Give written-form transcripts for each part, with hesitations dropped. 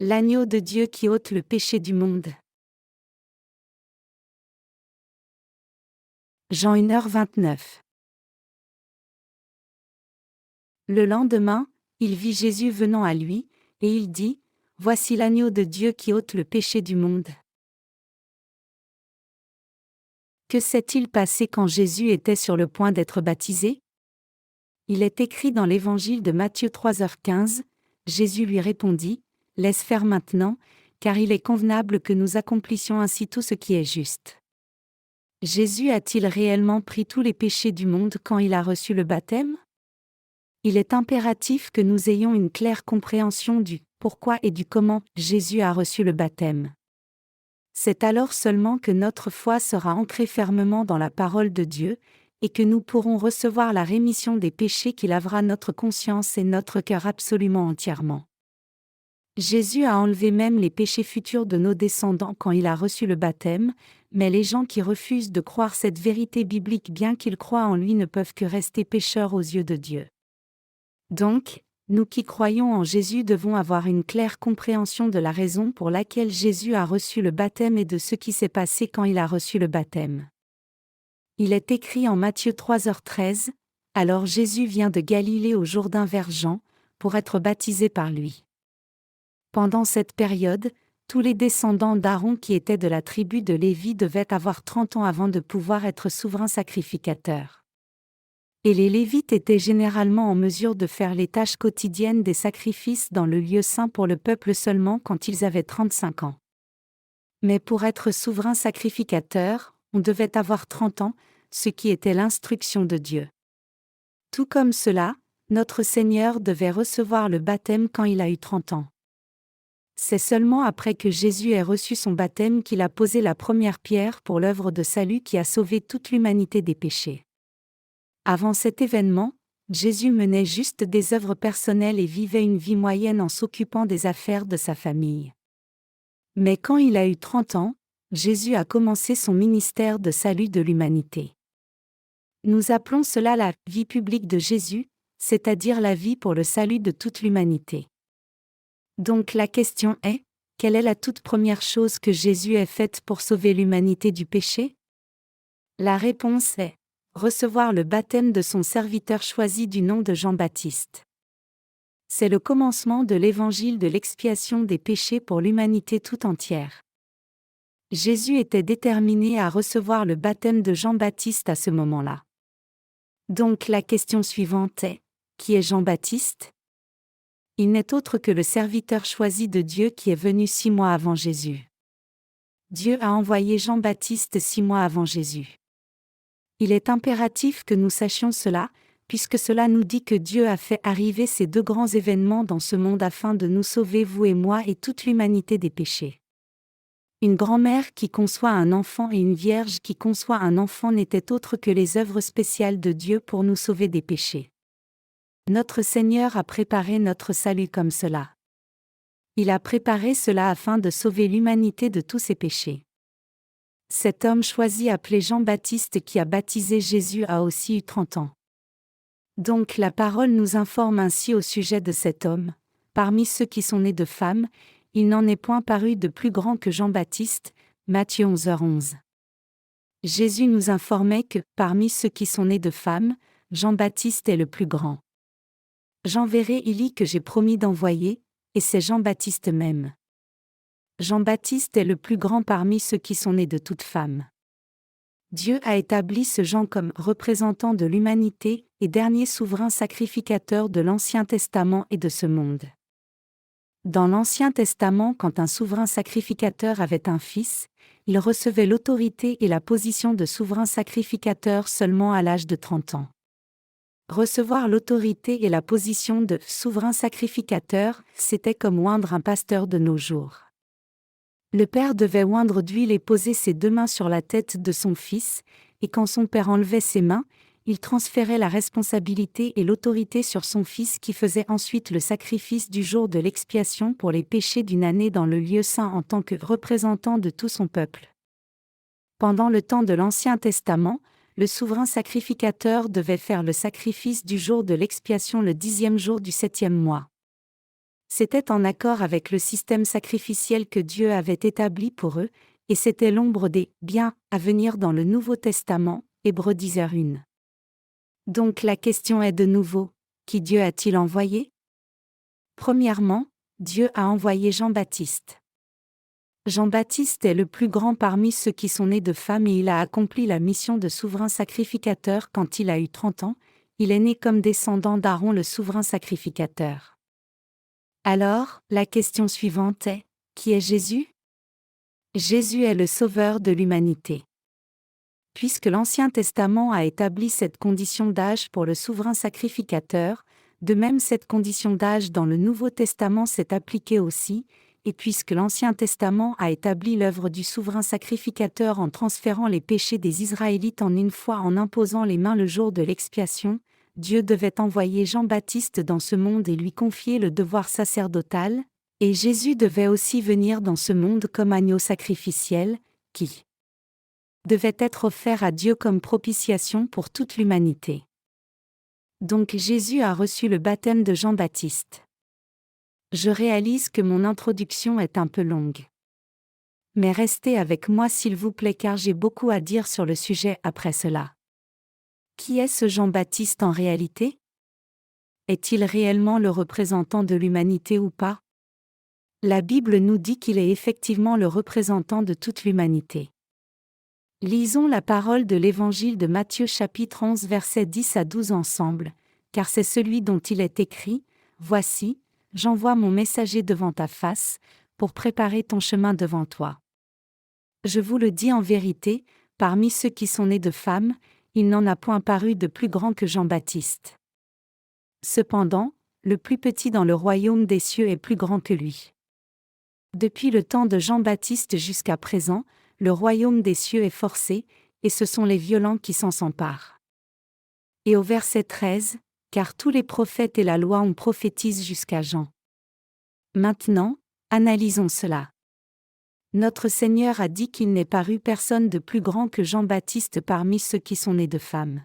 L'agneau de Dieu qui ôte le péché du monde. Jean 1h29. Le lendemain, il vit Jésus venant à lui, et il dit : Voici l'agneau de Dieu qui ôte le péché du monde. Que s'est-il passé quand Jésus était sur le point d'être baptisé ? Il est écrit dans l'évangile de Matthieu 3h15, Jésus lui répondit : Laisse faire maintenant, car il est convenable que nous accomplissions ainsi tout ce qui est juste. Jésus a-t-il réellement pris tous les péchés du monde quand il a reçu le baptême ? Il est impératif que nous ayons une claire compréhension du pourquoi et du comment Jésus a reçu le baptême. C'est alors seulement que notre foi sera ancrée fermement dans la parole de Dieu, et que nous pourrons recevoir la rémission des péchés qui lavera notre conscience et notre cœur absolument entièrement. Jésus a enlevé même les péchés futurs de nos descendants quand il a reçu le baptême, mais les gens qui refusent de croire cette vérité biblique bien qu'ils croient en lui ne peuvent que rester pécheurs aux yeux de Dieu. Donc, nous qui croyons en Jésus devons avoir une claire compréhension de la raison pour laquelle Jésus a reçu le baptême et de ce qui s'est passé quand il a reçu le baptême. Il est écrit en Matthieu 3h13, « Alors Jésus vient de Galilée au Jourdain vers Jean, pour être baptisé par lui. » Pendant cette période, tous les descendants d'Aaron qui étaient de la tribu de Lévi devaient avoir 30 ans avant de pouvoir être souverains sacrificateurs. Et les Lévites étaient généralement en mesure de faire les tâches quotidiennes des sacrifices dans le lieu saint pour le peuple seulement quand ils avaient 35 ans. Mais pour être souverain sacrificateur, on devait avoir 30 ans, ce qui était l'instruction de Dieu. Tout comme cela, notre Seigneur devait recevoir le baptême quand il a eu 30 ans. C'est seulement après que Jésus ait reçu son baptême qu'il a posé la première pierre pour l'œuvre de salut qui a sauvé toute l'humanité des péchés. Avant cet événement, Jésus menait juste des œuvres personnelles et vivait une vie moyenne en s'occupant des affaires de sa famille. Mais quand il a eu 30 ans, Jésus a commencé son ministère de salut de l'humanité. Nous appelons cela la vie publique de Jésus, c'est-à-dire la vie pour le salut de toute l'humanité. Donc la question est, quelle est la toute première chose que Jésus ait faite pour sauver l'humanité du péché ? La réponse est recevoir le baptême de son serviteur choisi du nom de Jean-Baptiste. C'est le commencement de l'évangile de l'expiation des péchés pour l'humanité tout entière. Jésus était déterminé à recevoir le baptême de Jean-Baptiste à ce moment-là. Donc la question suivante est, qui est Jean-Baptiste ? Il n'est autre que le serviteur choisi de Dieu qui est venu 6 mois avant Jésus. Dieu a envoyé Jean-Baptiste 6 mois avant Jésus. Il est impératif que nous sachions cela, puisque cela nous dit que Dieu a fait arriver ces 2 grands événements dans ce monde afin de nous sauver, vous et moi et toute l'humanité des péchés. Une grand-mère qui conçoit un enfant et une vierge qui conçoit un enfant n'étaient autres que les œuvres spéciales de Dieu pour nous sauver des péchés. Notre Seigneur a préparé notre salut comme cela. Il a préparé cela afin de sauver l'humanité de tous ses péchés. Cet homme choisi appelé Jean-Baptiste qui a baptisé Jésus a aussi eu 30 ans. Donc la parole nous informe ainsi au sujet de cet homme. Parmi ceux qui sont nés de femmes, il n'en est point paru de plus grand que Jean-Baptiste, Matthieu 11h11. Jésus nous informait que, parmi ceux qui sont nés de femmes, Jean-Baptiste est le plus grand. J'enverrai Élie que j'ai promis d'envoyer, et c'est Jean-Baptiste même. Jean-Baptiste est le plus grand parmi ceux qui sont nés de toute femme. Dieu a établi ce Jean comme représentant de l'humanité et dernier souverain sacrificateur de l'Ancien Testament et de ce monde. Dans l'Ancien Testament, quand un souverain sacrificateur avait un fils, il recevait l'autorité et la position de souverain sacrificateur seulement à l'âge de 30 ans. Recevoir l'autorité et la position de souverain sacrificateur, c'était comme oindre un pasteur de nos jours. Le père devait oindre d'huile et poser ses 2 mains sur la tête de son fils, et quand son père enlevait ses mains, il transférait la responsabilité et l'autorité sur son fils qui faisait ensuite le sacrifice du jour de l'expiation pour les péchés d'une année dans le lieu saint en tant que représentant de tout son peuple. Pendant le temps de l'Ancien Testament, le souverain sacrificateur devait faire le sacrifice du jour de l'expiation le 10e jour du 7e mois. C'était en accord avec le système sacrificiel que Dieu avait établi pour eux, et c'était l'ombre des « biens » à venir dans le Nouveau Testament, Hébreux 10:1. Donc la question est de nouveau, qui Dieu a-t-il envoyé? Premièrement, Dieu a envoyé Jean-Baptiste. Jean-Baptiste est le plus grand parmi ceux qui sont nés de femmes et il a accompli la mission de souverain sacrificateur quand il a eu 30 ans, il est né comme descendant d'Aaron le souverain sacrificateur. Alors, la question suivante est, qui est Jésus? Jésus est le sauveur de l'humanité. Puisque l'Ancien Testament a établi cette condition d'âge pour le souverain sacrificateur, de même cette condition d'âge dans le Nouveau Testament s'est appliquée aussi, et puisque l'Ancien Testament a établi l'œuvre du souverain sacrificateur en transférant les péchés des Israélites en une fois en imposant les mains le jour de l'expiation, Dieu devait envoyer Jean-Baptiste dans ce monde et lui confier le devoir sacerdotal, et Jésus devait aussi venir dans ce monde comme agneau sacrificiel, qui devait être offert à Dieu comme propitiation pour toute l'humanité. Donc Jésus a reçu le baptême de Jean-Baptiste. Je réalise que mon introduction est un peu longue. Mais restez avec moi s'il vous plaît car j'ai beaucoup à dire sur le sujet après cela. Qui est ce Jean-Baptiste en réalité? Est-il réellement le représentant de l'humanité ou pas? La Bible nous dit qu'il est effectivement le représentant de toute l'humanité. Lisons la parole de l'Évangile de Matthieu chapitre 11 versets 10 à 12 ensemble, car c'est celui dont il est écrit, « Voici, j'envoie mon messager devant ta face, pour préparer ton chemin devant toi. » Je vous le dis en vérité, parmi ceux qui sont nés de femmes, il n'en a point paru de plus grand que Jean-Baptiste. Cependant, le plus petit dans le royaume des cieux est plus grand que lui. Depuis le temps de Jean-Baptiste jusqu'à présent, le royaume des cieux est forcé, et ce sont les violents qui s'en s'emparent. Et au verset 13, car tous les prophètes et la loi ont prophétisé jusqu'à Jean. Maintenant, analysons cela. Notre Seigneur a dit qu'il n'est paru personne de plus grand que Jean-Baptiste parmi ceux qui sont nés de femmes.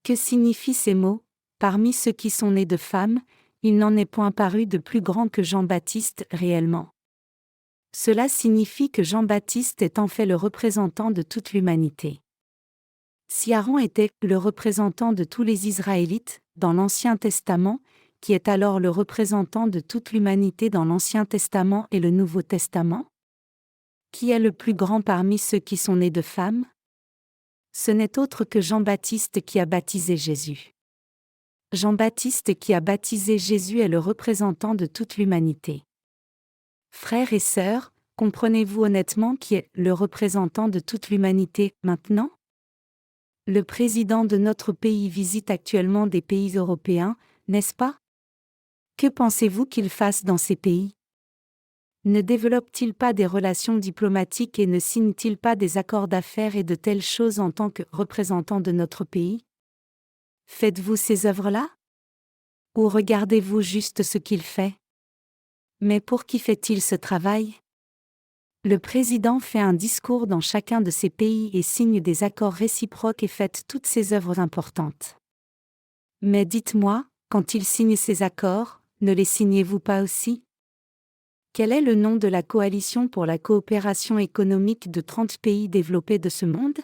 Que signifient ces mots? Parmi ceux qui sont nés de femmes, il n'en est point paru de plus grand que Jean-Baptiste réellement. Cela signifie que Jean-Baptiste est en fait le représentant de toute l'humanité. Si Aaron était le représentant de tous les Israélites, dans l'Ancien Testament, qui est alors le représentant de toute l'humanité dans l'Ancien Testament et le Nouveau Testament? Qui est le plus grand parmi ceux qui sont nés de femmes? Ce n'est autre que Jean-Baptiste qui a baptisé Jésus. Jean-Baptiste qui a baptisé Jésus est le représentant de toute l'humanité. Frères et sœurs, comprenez-vous honnêtement qui est le représentant de toute l'humanité maintenant? Le président de notre pays visite actuellement des pays européens, n'est-ce pas? Que pensez-vous qu'il fasse dans ces pays? Ne développe-t-il pas des relations diplomatiques et ne signe-t-il pas des accords d'affaires et de telles choses en tant que représentant de notre pays? Faites-vous ces œuvres-là? Ou regardez-vous juste ce qu'il fait? Mais pour qui fait-il ce travail? Le président fait un discours dans chacun de ces pays et signe des accords réciproques et fait toutes ces œuvres importantes. Mais dites-moi, quand il signe ces accords, ne les signez-vous pas aussi? Quel est le nom de la coalition pour la coopération économique de 30 pays développés de ce monde?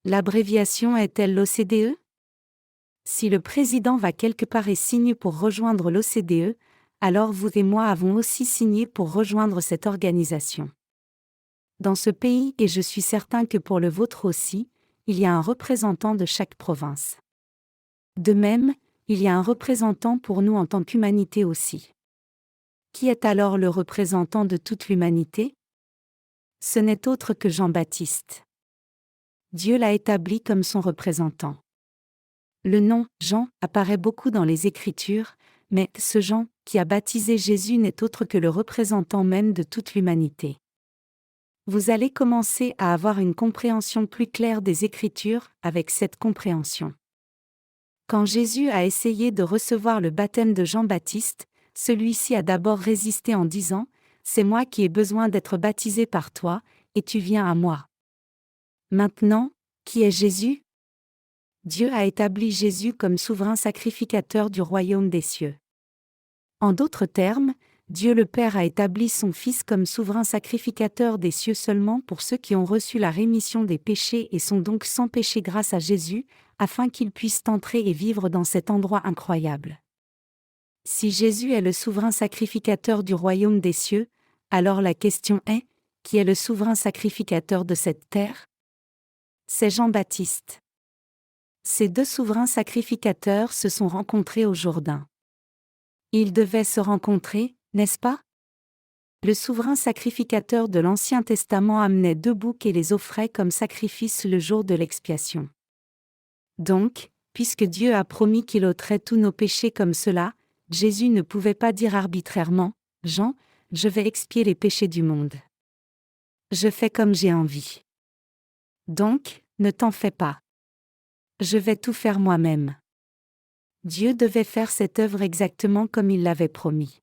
L'abréviation est-elle l'OCDE? Si le président va quelque part et signe pour rejoindre l'OCDE, alors vous et moi avons aussi signé pour rejoindre cette organisation. Dans ce pays, et je suis certain que pour le vôtre aussi, il y a un représentant de chaque province. De même, il y a un représentant pour nous en tant qu'humanité aussi. Qui est alors le représentant de toute l'humanité? Ce n'est autre que Jean-Baptiste. Dieu l'a établi comme son représentant. Le nom « Jean » apparaît beaucoup dans les Écritures, mais ce Jean, qui a baptisé Jésus n'est autre que le représentant même de toute l'humanité. Vous allez commencer à avoir une compréhension plus claire des Écritures avec cette compréhension. Quand Jésus a essayé de recevoir le baptême de Jean-Baptiste, celui-ci a d'abord résisté en disant « C'est moi qui ai besoin d'être baptisé par toi, et tu viens à moi. » Maintenant, qui est Jésus? Dieu a établi Jésus comme souverain sacrificateur du royaume des cieux. En d'autres termes, Dieu le Père a établi son Fils comme souverain sacrificateur des cieux seulement pour ceux qui ont reçu la rémission des péchés et sont donc sans péché grâce à Jésus, afin qu'ils puissent entrer et vivre dans cet endroit incroyable. Si Jésus est le souverain sacrificateur du royaume des cieux, alors la question est, qui est le souverain sacrificateur de cette terre? C'est Jean-Baptiste. Ces deux souverains sacrificateurs se sont rencontrés au Jourdain. Ils devaient se rencontrer, n'est-ce pas? Le souverain sacrificateur de l'Ancien Testament amenait 2 boucs et les offrait comme sacrifice le jour de l'expiation. Donc, puisque Dieu a promis qu'il ôterait tous nos péchés comme cela, Jésus ne pouvait pas dire arbitrairement, « Jean, je vais expier les péchés du monde. Je fais comme j'ai envie. Donc, ne t'en fais pas. Je vais tout faire moi-même. » Dieu devait faire cette œuvre exactement comme il l'avait promis.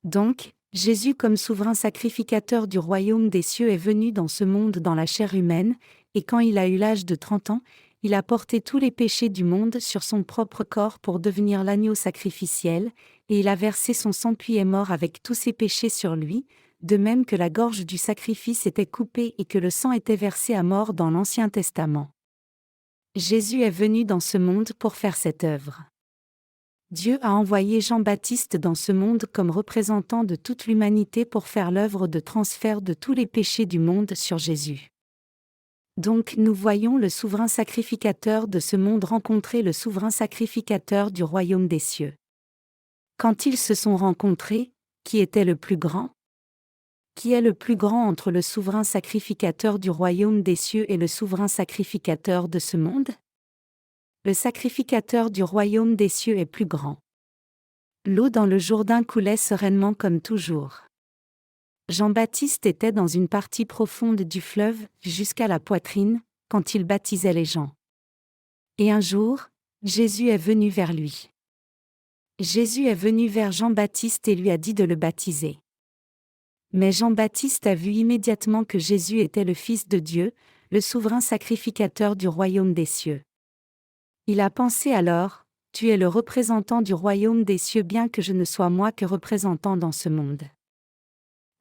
Donc, Jésus comme souverain sacrificateur du royaume des cieux est venu dans ce monde dans la chair humaine, et quand il a eu l'âge de 30 ans, il a porté tous les péchés du monde sur son propre corps pour devenir l'agneau sacrificiel, et il a versé son sang puis est mort avec tous ses péchés sur lui, de même que la gorge du sacrifice était coupée et que le sang était versé à mort dans l'Ancien Testament. Jésus est venu dans ce monde pour faire cette œuvre. Dieu a envoyé Jean-Baptiste dans ce monde comme représentant de toute l'humanité pour faire l'œuvre de transfert de tous les péchés du monde sur Jésus. Donc nous voyons le souverain sacrificateur de ce monde rencontrer le souverain sacrificateur du royaume des cieux. Quand ils se sont rencontrés, qui était le plus grand? Qui est le plus grand entre le souverain sacrificateur du royaume des cieux et le souverain sacrificateur de ce monde? Le sacrificateur du royaume des cieux est plus grand. L'eau dans le Jourdain coulait sereinement comme toujours. Jean-Baptiste était dans une partie profonde du fleuve, jusqu'à la poitrine, quand il baptisait les gens. Et un jour, Jésus est venu vers lui. Jésus est venu vers Jean-Baptiste et lui a dit de le baptiser. Mais Jean-Baptiste a vu immédiatement que Jésus était le Fils de Dieu, le souverain sacrificateur du royaume des cieux. Il a pensé alors, « Tu es le représentant du royaume des cieux bien que je ne sois moi que représentant dans ce monde. »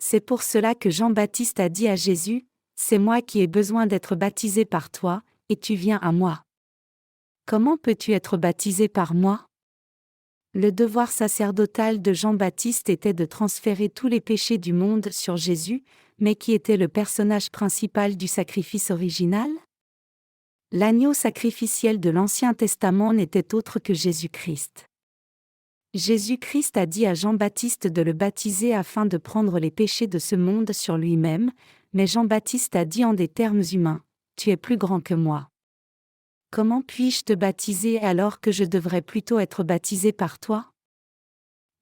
C'est pour cela que Jean-Baptiste a dit à Jésus, « C'est moi qui ai besoin d'être baptisé par toi, et tu viens à moi. Comment peux-tu être baptisé par moi ?» Le devoir sacerdotal de Jean-Baptiste était de transférer tous les péchés du monde sur Jésus, mais qui était le personnage principal du sacrifice original? L'agneau sacrificiel de l'Ancien Testament n'était autre que Jésus-Christ. Jésus-Christ a dit à Jean-Baptiste de le baptiser afin de prendre les péchés de ce monde sur lui-même, mais Jean-Baptiste a dit en des termes humains, « Tu es plus grand que moi. Comment puis-je te baptiser alors que je devrais plutôt être baptisé par toi ?»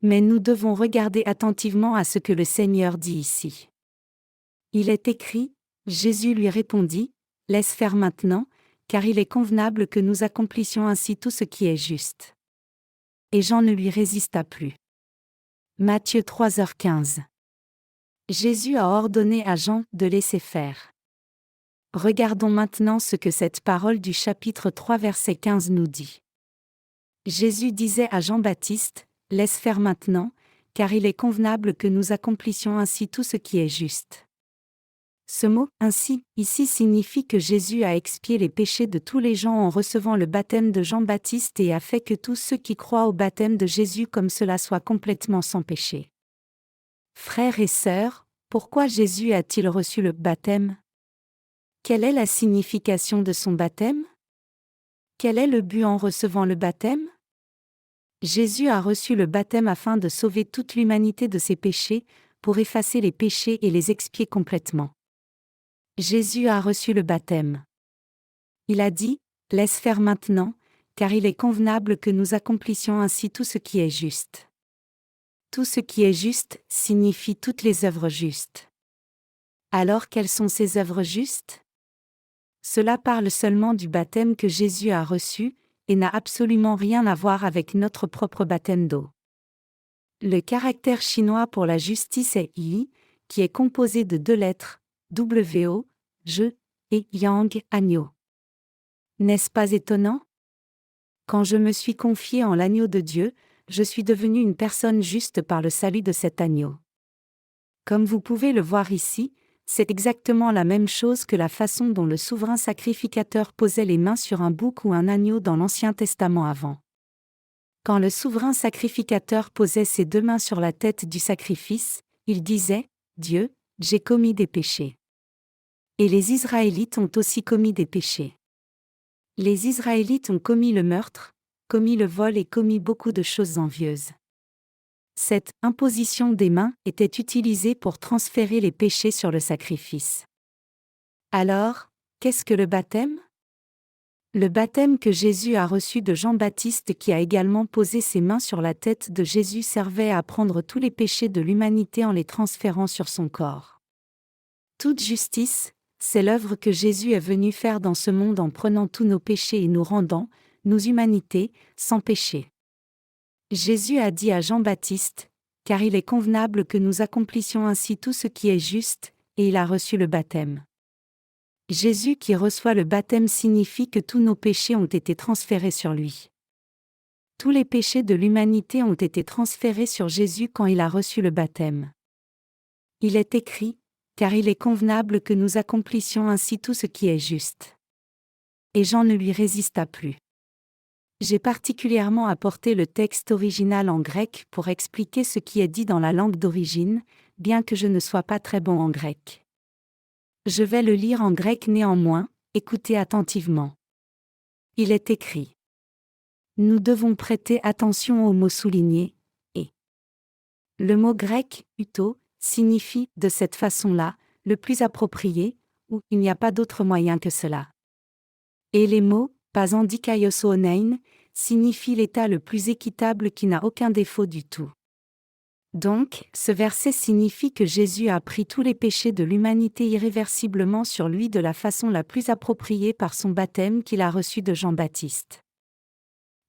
Mais nous devons regarder attentivement à ce que le Seigneur dit ici. Il est écrit, Jésus lui répondit, « Laisse faire maintenant, car il est convenable que nous accomplissions ainsi tout ce qui est juste. » Et Jean ne lui résista plus. Matthieu 3h15. Jésus a ordonné à Jean de laisser faire. Regardons maintenant ce que cette parole du chapitre 3 verset 15 nous dit. Jésus disait à Jean-Baptiste, « Laisse faire maintenant, car il est convenable que nous accomplissions ainsi tout ce qui est juste. » Ce mot « ainsi » ici signifie que Jésus a expié les péchés de tous les gens en recevant le baptême de Jean-Baptiste et a fait que tous ceux qui croient au baptême de Jésus comme cela soient complètement sans péché. Frères et sœurs, pourquoi Jésus a-t-il reçu le baptême? Quelle est la signification de son baptême? Quel est le but en recevant le baptême? Jésus a reçu le baptême afin de sauver toute l'humanité de ses péchés, pour effacer les péchés et les expier complètement. Jésus a reçu le baptême. Il a dit, « Laisse faire maintenant, car il est convenable que nous accomplissions ainsi tout ce qui est juste. » Tout ce qui est juste signifie toutes les œuvres justes. Alors quelles sont ces œuvres justes? Cela parle seulement du baptême que Jésus a reçu, et n'a absolument rien à voir avec notre propre baptême d'eau. Le caractère chinois pour la justice est yi, qui est composé de 2 lettres, wo, je, et yang, agneau. N'est-ce pas étonnant? Quand je me suis confié en l'agneau de Dieu, je suis devenu une personne juste par le salut de cet agneau. Comme vous pouvez le voir ici, c'est exactement la même chose que la façon dont le souverain sacrificateur posait les mains sur un bouc ou un agneau dans l'Ancien Testament avant. Quand le souverain sacrificateur posait ses 2 mains sur la tête du sacrifice, il disait « Dieu, j'ai commis des péchés ». Et les Israélites ont aussi commis des péchés. Les Israélites ont commis le meurtre, commis le vol et commis beaucoup de choses envieuses. Cette « imposition des mains » était utilisée pour transférer les péchés sur le sacrifice. Alors, qu'est-ce que le baptême ? Le baptême que Jésus a reçu de Jean-Baptiste qui a également posé ses mains sur la tête de Jésus servait à prendre tous les péchés de l'humanité en les transférant sur son corps. Toute justice, c'est l'œuvre que Jésus est venu faire dans ce monde en prenant tous nos péchés et nous rendant, nous humanités, sans péché. Jésus a dit à Jean-Baptiste, « Car il est convenable que nous accomplissions ainsi tout ce qui est juste », et il a reçu le baptême. Jésus qui reçoit le baptême signifie que tous nos péchés ont été transférés sur lui. Tous les péchés de l'humanité ont été transférés sur Jésus quand il a reçu le baptême. Il est écrit, « Car il est convenable que nous accomplissions ainsi tout ce qui est juste. » Et Jean ne lui résista plus. J'ai particulièrement apporté le texte original en grec pour expliquer ce qui est dit dans la langue d'origine, bien que je ne sois pas très bon en grec. Je vais le lire en grec néanmoins, écoutez attentivement. Il est écrit. Nous devons prêter attention au mot souligné, et. Le mot grec, uto, signifie, de cette façon-là, le plus approprié, ou il n'y a pas d'autre moyen que cela. Et les mots, pas andikaios onein, signifient l'état le plus équitable qui n'a aucun défaut du tout. Donc, ce verset signifie que Jésus a pris tous les péchés de l'humanité irréversiblement sur lui de la façon la plus appropriée par son baptême qu'il a reçu de Jean-Baptiste.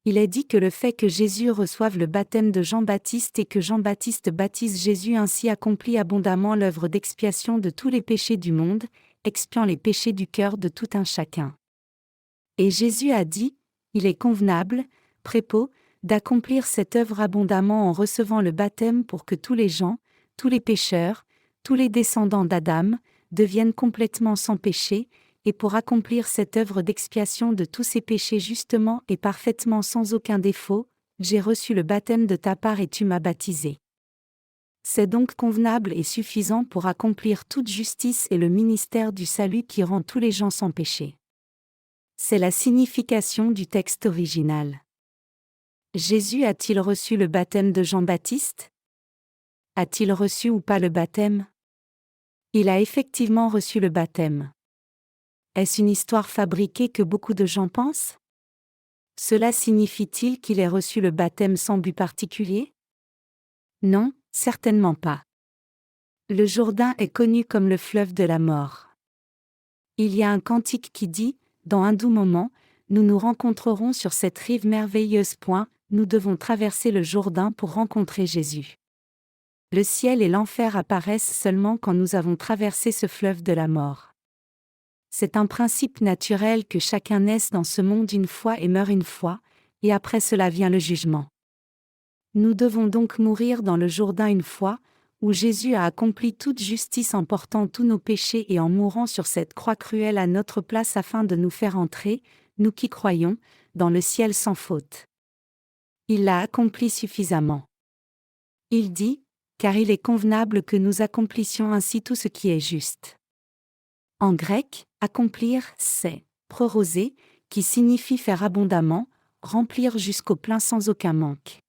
Il est dit que le fait que Jésus reçoive le baptême de Jean-Baptiste et que Jean-Baptiste baptise Jésus ainsi accomplit abondamment l'œuvre d'expiation de tous les péchés du monde, expiant les péchés du cœur de tout un chacun. Et Jésus a dit, il est convenable, prépo, d'accomplir cette œuvre abondamment en recevant le baptême pour que tous les gens, tous les pécheurs, tous les descendants d'Adam, deviennent complètement sans péché, et pour accomplir cette œuvre d'expiation de tous ces péchés justement et parfaitement sans aucun défaut, j'ai reçu le baptême de ta part et tu m'as baptisé. C'est donc convenable et suffisant pour accomplir toute justice et le ministère du salut qui rend tous les gens sans péché. C'est la signification du texte original. Jésus a-t-il reçu le baptême de Jean-Baptiste ? A-t-il reçu ou pas le baptême ? Il a effectivement reçu le baptême. Est-ce une histoire fabriquée que beaucoup de gens pensent ? Cela signifie-t-il qu'il ait reçu le baptême sans but particulier ? Non, certainement pas. Le Jourdain est connu comme le fleuve de la mort. Il y a un cantique qui dit, dans un doux moment, nous nous rencontrerons sur cette rive merveilleuse. Nous devons traverser le Jourdain pour rencontrer Jésus. Le ciel et l'enfer apparaissent seulement quand nous avons traversé ce fleuve de la mort. C'est un principe naturel que chacun naisse dans ce monde une fois et meurt une fois, et après cela vient le jugement. Nous devons donc mourir dans le Jourdain une fois, où Jésus a accompli toute justice en portant tous nos péchés et en mourant sur cette croix cruelle à notre place afin de nous faire entrer, nous qui croyons, dans le ciel sans faute. Il l'a accompli suffisamment. Il dit, car il est convenable que nous accomplissions ainsi tout ce qui est juste. En grec, accomplir, c'est proroser, qui signifie faire abondamment, remplir jusqu'au plein sans aucun manque.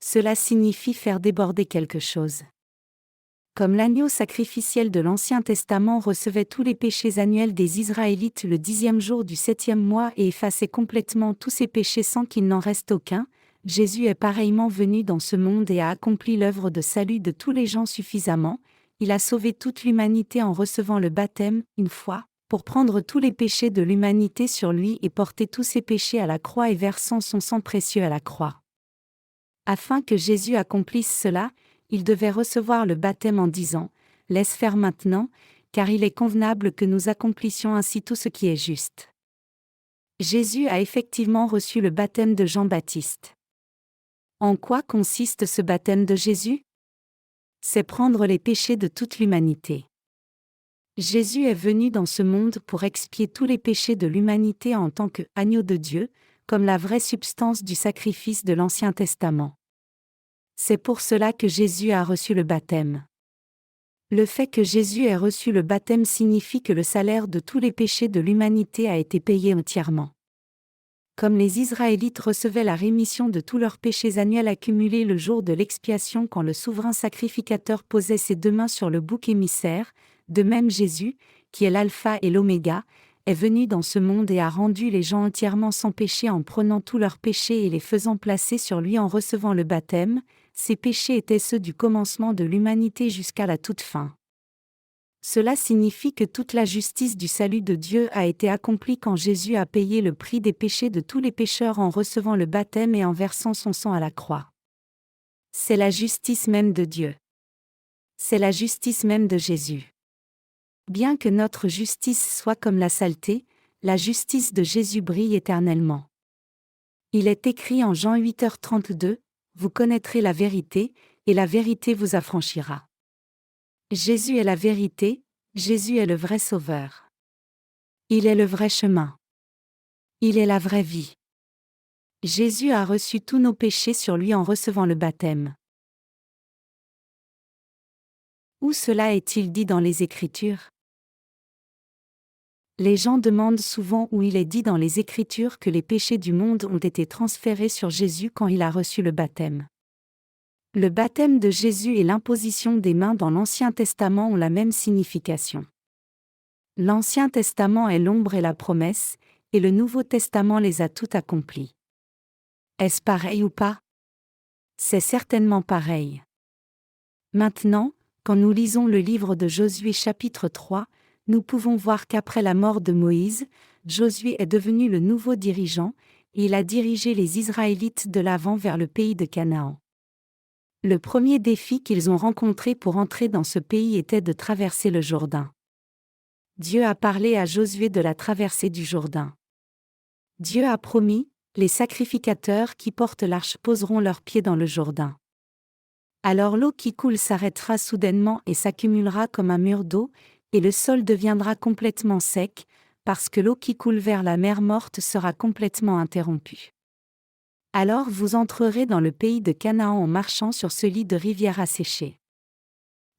Cela signifie faire déborder quelque chose. Comme l'agneau sacrificiel de l'Ancien Testament recevait tous les péchés annuels des Israélites le 10e jour du 7e mois et effaçait complètement tous ses péchés sans qu'il n'en reste aucun, Jésus est pareillement venu dans ce monde et a accompli l'œuvre de salut de tous les gens suffisamment, il a sauvé toute l'humanité en recevant le baptême, une fois, pour prendre tous les péchés de l'humanité sur lui et porter tous ses péchés à la croix et versant son sang précieux à la croix. Afin que Jésus accomplisse cela, il devait recevoir le baptême en disant « Laisse faire maintenant, car il est convenable que nous accomplissions ainsi tout ce qui est juste. » Jésus a effectivement reçu le baptême de Jean-Baptiste. En quoi consiste ce baptême de Jésus? C'est prendre les péchés de toute l'humanité. Jésus est venu dans ce monde pour expier tous les péchés de l'humanité en tant qu'agneau de Dieu, comme la vraie substance du sacrifice de l'Ancien Testament. C'est pour cela que Jésus a reçu le baptême. Le fait que Jésus ait reçu le baptême signifie que le salaire de tous les péchés de l'humanité a été payé entièrement. Comme les Israélites recevaient la rémission de tous leurs péchés annuels accumulés le jour de l'expiation quand le souverain sacrificateur posait ses deux mains sur le bouc émissaire, de même Jésus, qui est l'alpha et l'oméga, est venu dans ce monde et a rendu les gens entièrement sans péché en prenant tous leurs péchés et les faisant placer sur lui en recevant le baptême. Ces péchés étaient ceux du commencement de l'humanité jusqu'à la toute fin. Cela signifie que toute la justice du salut de Dieu a été accomplie quand Jésus a payé le prix des péchés de tous les pécheurs en recevant le baptême et en versant son sang à la croix. C'est la justice même de Dieu. C'est la justice même de Jésus. Bien que notre justice soit comme la saleté, la justice de Jésus brille éternellement. Il est écrit en Jean 8h32, « Vous connaîtrez la vérité, et la vérité vous affranchira. » Jésus est la vérité, Jésus est le vrai sauveur. Il est le vrai chemin. Il est la vraie vie. Jésus a reçu tous nos péchés sur lui en recevant le baptême. Où cela est-il dit dans les Écritures? Les gens demandent souvent où il est dit dans les Écritures que les péchés du monde ont été transférés sur Jésus quand il a reçu le baptême. Le baptême de Jésus et l'imposition des mains dans l'Ancien Testament ont la même signification. L'Ancien Testament est l'ombre et la promesse, et le Nouveau Testament les a toutes accomplies. Est-ce pareil ou pas? C'est certainement pareil. Maintenant, quand nous lisons le livre de Josué chapitre 3, nous pouvons voir qu'après la mort de Moïse, Josué est devenu le nouveau dirigeant, et il a dirigé les Israélites de l'avant vers le pays de Canaan. Le premier défi qu'ils ont rencontré pour entrer dans ce pays était de traverser le Jourdain. Dieu a parlé à Josué de la traversée du Jourdain. Dieu a promis, les sacrificateurs qui portent l'arche poseront leurs pieds dans le Jourdain. Alors l'eau qui coule s'arrêtera soudainement et s'accumulera comme un mur d'eau, et le sol deviendra complètement sec, parce que l'eau qui coule vers la mer morte sera complètement interrompue. Alors vous entrerez dans le pays de Canaan en marchant sur ce lit de rivière asséchée.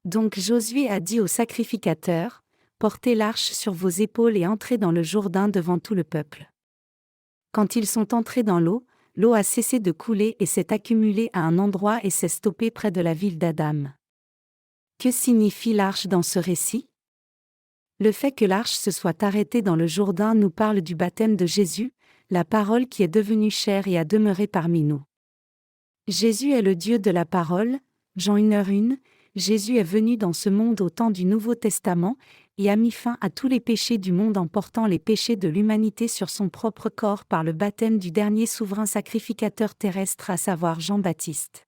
Donc Josué a dit aux sacrificateurs, « Portez l'arche sur vos épaules et entrez dans le Jourdain devant tout le peuple. » Quand ils sont entrés dans l'eau, l'eau a cessé de couler et s'est accumulée à un endroit et s'est stoppée près de la ville d'Adam. Que signifie l'arche dans ce récit? Le fait que l'arche se soit arrêtée dans le Jourdain nous parle du baptême de Jésus, la parole qui est devenue chair et a demeuré parmi nous. Jésus est le Dieu de la parole, Jean 1h1, Jésus est venu dans ce monde au temps du Nouveau Testament, et a mis fin à tous les péchés du monde en portant les péchés de l'humanité sur son propre corps par le baptême du dernier souverain sacrificateur terrestre, à savoir Jean-Baptiste.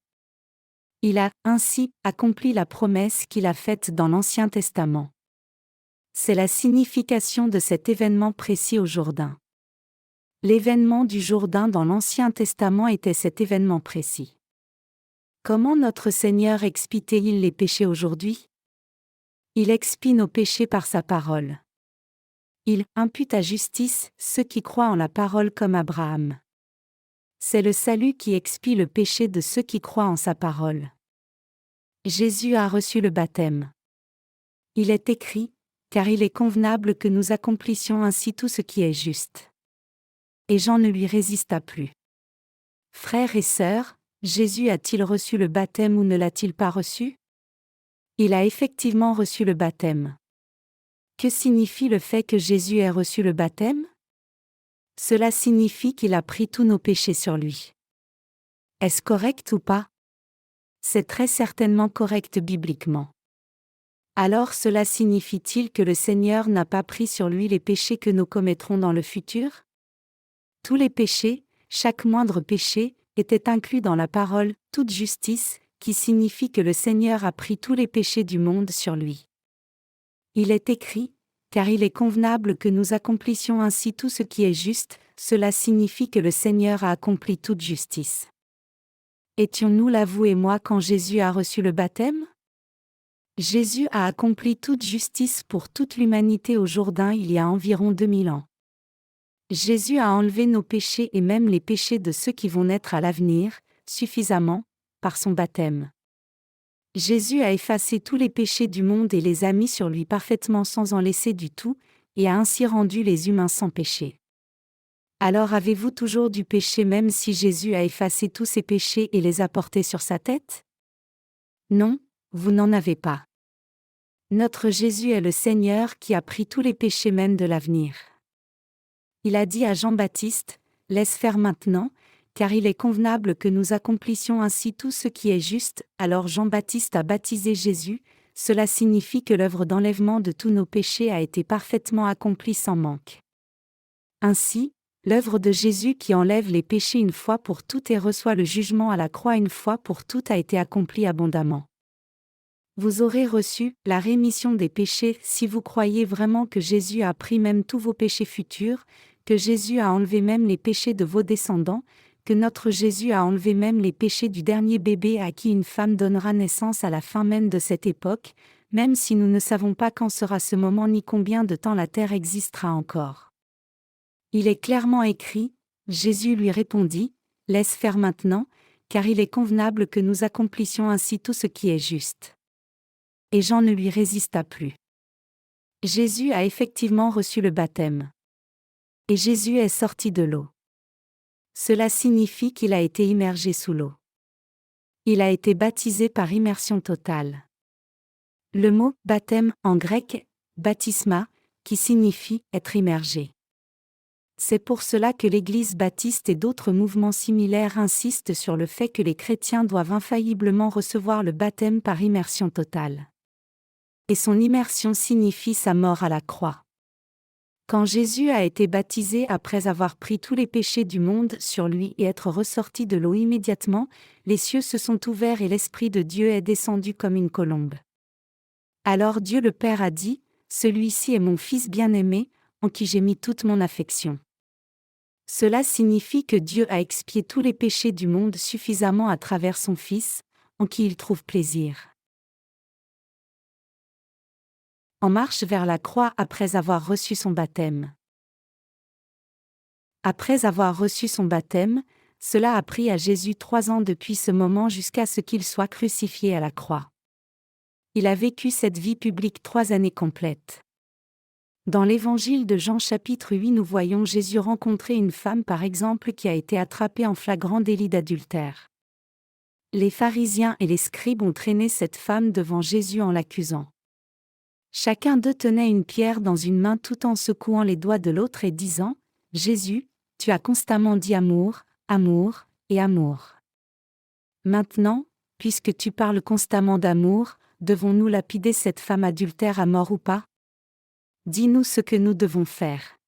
Il a, ainsi, accompli la promesse qu'il a faite dans l'Ancien Testament. C'est la signification de cet événement précis au Jourdain. L'événement du Jourdain dans l'Ancien Testament était cet événement précis. Comment notre Seigneur expie-t-il les péchés aujourd'hui? Il expie nos péchés par sa parole. Il impute à justice ceux qui croient en la parole comme Abraham. C'est le salut qui expie le péché de ceux qui croient en sa parole. Jésus a reçu le baptême. Il est écrit, car il est convenable que nous accomplissions ainsi tout ce qui est juste. Et Jean ne lui résista plus. Frères et sœurs, Jésus a-t-il reçu le baptême ou ne l'a-t-il pas reçu? Il a effectivement reçu le baptême. Que signifie le fait que Jésus ait reçu le baptême? Cela signifie qu'il a pris tous nos péchés sur lui. Est-ce correct ou pas? C'est très certainement correct bibliquement. Alors cela signifie-t-il que le Seigneur n'a pas pris sur lui les péchés que nous commettrons dans le futur? Tous les péchés, chaque moindre péché, étaient inclus dans la parole « toute justice », qui signifie que le Seigneur a pris tous les péchés du monde sur lui. Il est écrit, car il est convenable que nous accomplissions ainsi tout ce qui est juste, cela signifie que le Seigneur a accompli toute justice. Étions-nous là vous et moi quand Jésus a reçu le baptême? Jésus a accompli toute justice pour toute l'humanité au Jourdain il y a environ 2000 ans. Jésus a enlevé nos péchés et même les péchés de ceux qui vont naître à l'avenir, suffisamment, par son baptême. Jésus a effacé tous les péchés du monde et les a mis sur lui parfaitement sans en laisser du tout, et a ainsi rendu les humains sans péché. Alors avez-vous toujours du péché même si Jésus a effacé tous ses péchés et les a portés sur sa tête? Non, vous n'en avez pas. Notre Jésus est le Seigneur qui a pris tous les péchés même de l'avenir. Il a dit à Jean-Baptiste, « Laisse faire maintenant, car il est convenable que nous accomplissions ainsi tout ce qui est juste. » Alors Jean-Baptiste a baptisé Jésus, cela signifie que l'œuvre d'enlèvement de tous nos péchés a été parfaitement accomplie sans manque. Ainsi, l'œuvre de Jésus qui enlève les péchés une fois pour toutes et reçoit le jugement à la croix une fois pour toutes a été accomplie abondamment. Vous aurez reçu la rémission des péchés si vous croyez vraiment que Jésus a pris même tous vos péchés futurs, que Jésus a enlevé même les péchés de vos descendants, que notre Jésus a enlevé même les péchés du dernier bébé à qui une femme donnera naissance à la fin même de cette époque, même si nous ne savons pas quand sera ce moment ni combien de temps la terre existera encore. Il est clairement écrit, Jésus lui répondit, « Laisse faire maintenant, car il est convenable que nous accomplissions ainsi tout ce qui est juste. » Et Jean ne lui résista plus. Jésus a effectivement reçu le baptême. Et Jésus est sorti de l'eau. Cela signifie qu'il a été immergé sous l'eau. Il a été baptisé par immersion totale. Le mot « baptême » en grec, « baptisma », qui signifie « être immergé ». C'est pour cela que l'Église baptiste et d'autres mouvements similaires insistent sur le fait que les chrétiens doivent infailliblement recevoir le baptême par immersion totale. Et son immersion signifie sa mort à la croix. Quand Jésus a été baptisé après avoir pris tous les péchés du monde sur lui et être ressorti de l'eau immédiatement, les cieux se sont ouverts et l'Esprit de Dieu est descendu comme une colombe. Alors Dieu le Père a dit, « Celui-ci est mon Fils bien-aimé, en qui j'ai mis toute mon affection. » Cela signifie que Dieu a expié tous les péchés du monde suffisamment à travers son Fils, en qui il trouve plaisir. En marche vers la croix après avoir reçu son baptême. Après avoir reçu son baptême, cela a pris à Jésus 3 ans depuis ce moment jusqu'à ce qu'il soit crucifié à la croix. Il a vécu cette vie publique 3 années complètes. Dans l'évangile de Jean chapitre 8 nous voyons Jésus rencontrer une femme par exemple qui a été attrapée en flagrant délit d'adultère. Les pharisiens et les scribes ont traîné cette femme devant Jésus en l'accusant. Chacun d'eux tenait une pierre dans une main tout en secouant les doigts de l'autre et disant, « Jésus, tu as constamment dit amour, amour, et amour. Maintenant, puisque tu parles constamment d'amour, devons-nous lapider cette femme adultère à mort ou pas? Dis-nous ce que nous devons faire. »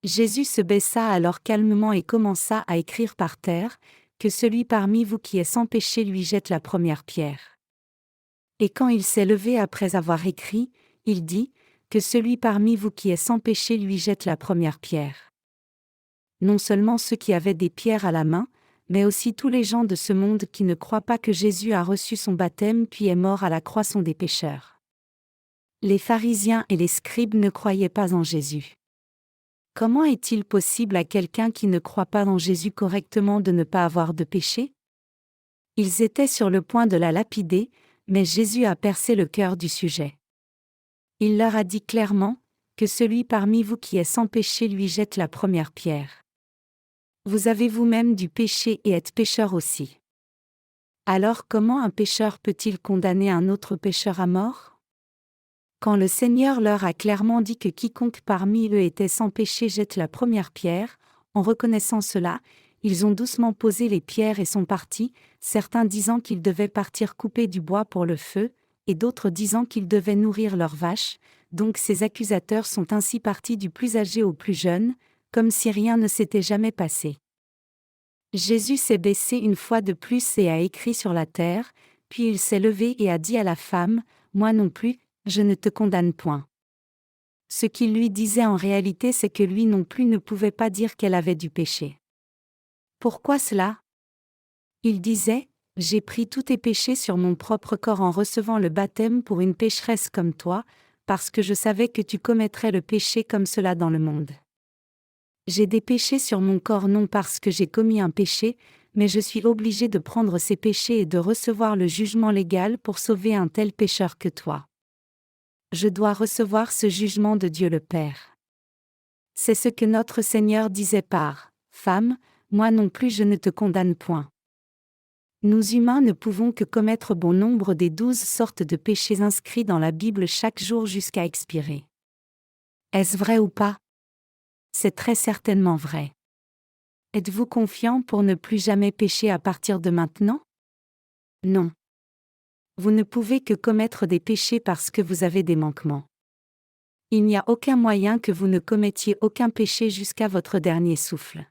Jésus se baissa alors calmement et commença à écrire par terre, « Que celui parmi vous qui est sans péché lui jette la première pierre. » Et quand il s'est levé après avoir écrit, il dit, « Que celui parmi vous qui est sans péché lui jette la première pierre. » Non seulement ceux qui avaient des pierres à la main, mais aussi tous les gens de ce monde qui ne croient pas que Jésus a reçu son baptême puis est mort à la croix sont des pécheurs. Les pharisiens et les scribes ne croyaient pas en Jésus. Comment est-il possible à quelqu'un qui ne croit pas en Jésus correctement de ne pas avoir de péché? Ils étaient sur le point de la lapider, mais Jésus a percé le cœur du sujet. Il leur a dit clairement, « Que celui parmi vous qui est sans péché lui jette la première pierre. » Vous avez vous-même du péché et êtes pécheur aussi. Alors comment un pécheur peut-il condamner un autre pécheur à mort? Quand le Seigneur leur a clairement dit que quiconque parmi eux était sans péché jette la première pierre, en reconnaissant cela, ils ont doucement posé les pierres et sont partis, certains disant qu'ils devaient partir couper du bois pour le feu, et d'autres disant qu'ils devaient nourrir leurs vaches, donc ces accusateurs sont ainsi partis du plus âgé au plus jeune, comme si rien ne s'était jamais passé. Jésus s'est baissé une fois de plus et a écrit sur la terre, puis il s'est levé et a dit à la femme, « Moi non plus, je ne te condamne point. » Ce qu'il lui disait en réalité c'est que lui non plus ne pouvait pas dire qu'elle avait du péché. Pourquoi cela? Il disait, « J'ai pris tous tes péchés sur mon propre corps en recevant le baptême pour une pécheresse comme toi, parce que je savais que tu commettrais le péché comme cela dans le monde. J'ai des péchés sur mon corps non parce que j'ai commis un péché, mais je suis obligé de prendre ces péchés et de recevoir le jugement légal pour sauver un tel pécheur que toi. Je dois recevoir ce jugement de Dieu le Père. » C'est ce que notre Seigneur disait par « Femme, moi non plus je ne te condamne point. » Nous humains ne pouvons que commettre bon nombre des 12 sortes de péchés inscrits dans la Bible chaque jour jusqu'à expirer. Est-ce vrai ou pas? C'est très certainement vrai. Êtes-vous confiant pour ne plus jamais pécher à partir de maintenant? Non. Vous ne pouvez que commettre des péchés parce que vous avez des manquements. Il n'y a aucun moyen que vous ne commettiez aucun péché jusqu'à votre dernier souffle.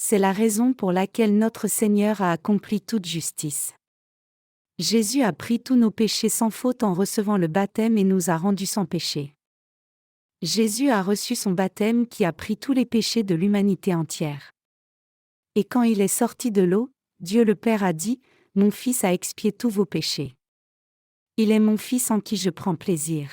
C'est la raison pour laquelle notre Seigneur a accompli toute justice. Jésus a pris tous nos péchés sans faute en recevant le baptême et nous a rendus sans péché. Jésus a reçu son baptême qui a pris tous les péchés de l'humanité entière. Et quand il est sorti de l'eau, Dieu le Père a dit, « Mon Fils a expié tous vos péchés. Il est mon Fils en qui je prends plaisir. »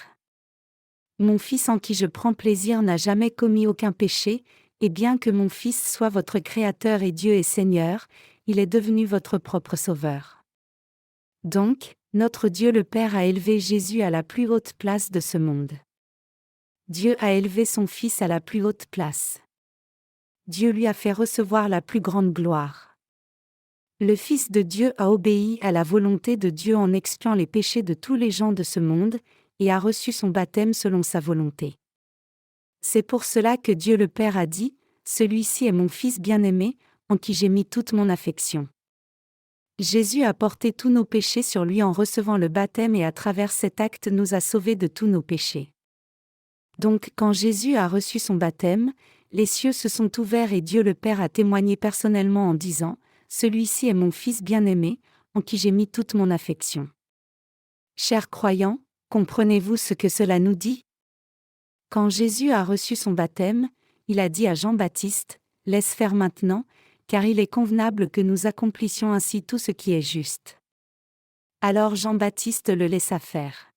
Mon Fils en qui je prends plaisir n'a jamais commis aucun péché, et bien que mon Fils soit votre Créateur et Dieu et Seigneur, il est devenu votre propre Sauveur. Donc, notre Dieu le Père a élevé Jésus à la plus haute place de ce monde. Dieu a élevé son Fils à la plus haute place. Dieu lui a fait recevoir la plus grande gloire. Le Fils de Dieu a obéi à la volonté de Dieu en expiant les péchés de tous les gens de ce monde, et a reçu son baptême selon sa volonté. C'est pour cela que Dieu le Père a dit, « Celui-ci est mon Fils bien-aimé, en qui j'ai mis toute mon affection. » Jésus a porté tous nos péchés sur lui en recevant le baptême et à travers cet acte nous a sauvés de tous nos péchés. Donc quand Jésus a reçu son baptême, les cieux se sont ouverts et Dieu le Père a témoigné personnellement en disant, « Celui-ci est mon Fils bien-aimé, en qui j'ai mis toute mon affection. » Chers croyants, comprenez-vous ce que cela nous dit? Quand Jésus a reçu son baptême, il a dit à Jean-Baptiste, « Laisse faire maintenant, car il est convenable que nous accomplissions ainsi tout ce qui est juste. » Alors Jean-Baptiste le laissa faire.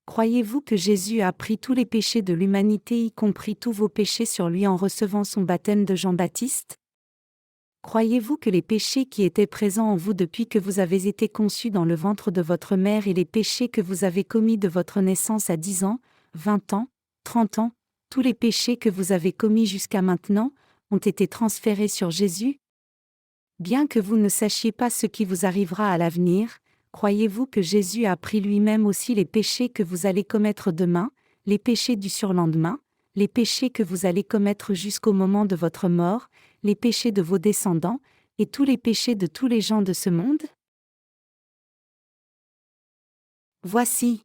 Croyez-vous que Jésus a pris tous les péchés de l'humanité, y compris tous vos péchés sur lui en recevant son baptême de Jean-Baptiste? Croyez-vous que les péchés qui étaient présents en vous depuis que vous avez été conçus dans le ventre de votre mère et les péchés que vous avez commis de votre naissance à 10 ans, 20 ans, 30 ans, tous les péchés que vous avez commis jusqu'à maintenant, ont été transférés sur Jésus? Bien que vous ne sachiez pas ce qui vous arrivera à l'avenir, croyez-vous que Jésus a pris lui-même aussi les péchés que vous allez commettre demain, les péchés du surlendemain, les péchés que vous allez commettre jusqu'au moment de votre mort, les péchés de vos descendants, et tous les péchés de tous les gens de ce monde? Voici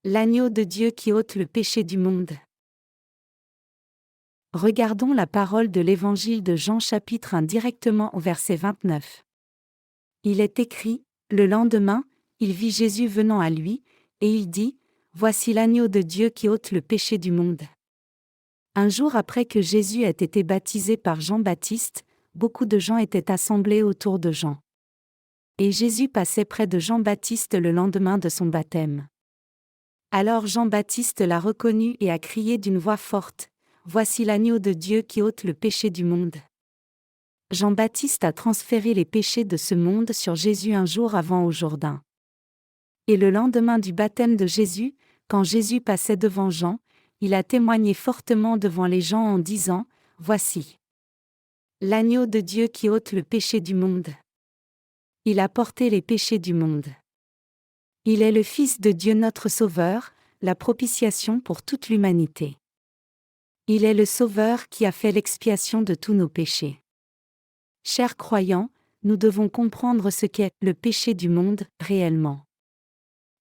l'agneau de Dieu qui ôte le péché du monde. Regardons la parole de l'Évangile de Jean chapitre 1 directement au verset 29. Il est écrit, « Le lendemain, il vit Jésus venant à lui, et il dit, « Voici l'agneau de Dieu qui ôte le péché du monde. » Un jour après que Jésus ait été baptisé par Jean-Baptiste, beaucoup de gens étaient assemblés autour de Jean. Et Jésus passait près de Jean-Baptiste le lendemain de son baptême. Alors Jean-Baptiste l'a reconnu et a crié d'une voix forte, « Voici l'agneau de Dieu qui ôte le péché du monde. » Jean-Baptiste a transféré les péchés de ce monde sur Jésus un jour avant au Jourdain. Et le lendemain du baptême de Jésus, quand Jésus passait devant Jean, il a témoigné fortement devant les gens en disant, « Voici l'agneau de Dieu qui ôte le péché du monde. Il a porté les péchés du monde. Il est le Fils de Dieu notre Sauveur, la propitiation pour toute l'humanité. Il est le Sauveur qui a fait l'expiation de tous nos péchés. » Chers croyants, nous devons comprendre ce qu'est le péché du monde réellement.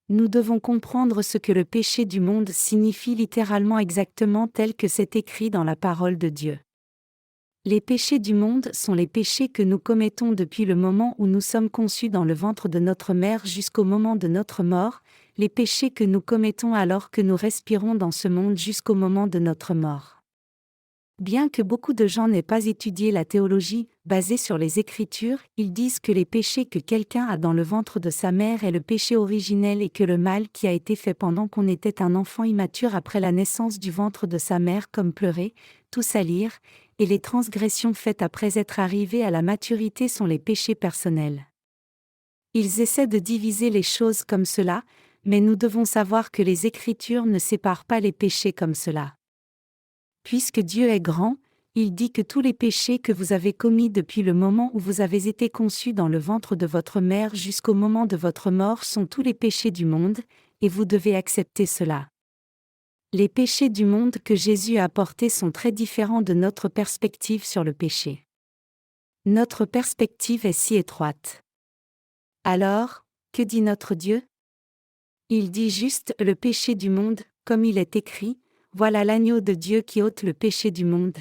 Nous devons comprendre ce que le péché du monde signifie littéralement exactement tel que c'est écrit dans la parole de Dieu. Les péchés du monde sont les péchés que nous commettons depuis le moment où nous sommes conçus dans le ventre de notre mère jusqu'au moment de notre mort, les péchés que nous commettons alors que nous respirons dans ce monde jusqu'au moment de notre mort. Bien que beaucoup de gens n'aient pas étudié la théologie, basée sur les Écritures, ils disent que les péchés que quelqu'un a dans le ventre de sa mère est le péché originel et que le mal qui a été fait pendant qu'on était un enfant immature après la naissance du ventre de sa mère comme pleurer, tout salir, et les transgressions faites après être arrivé à la maturité sont les péchés personnels. Ils essaient de diviser les choses comme cela, mais nous devons savoir que les Écritures ne séparent pas les péchés comme cela. Puisque Dieu est grand, il dit que tous les péchés que vous avez commis depuis le moment où vous avez été conçus dans le ventre de votre mère jusqu'au moment de votre mort sont tous les péchés du monde, et vous devez accepter cela. Les péchés du monde que Jésus a apportés sont très différents de notre perspective sur le péché. Notre perspective est si étroite. Alors, que dit notre Dieu? Il dit juste le péché du monde, comme il est écrit, voilà l'agneau de Dieu qui ôte le péché du monde.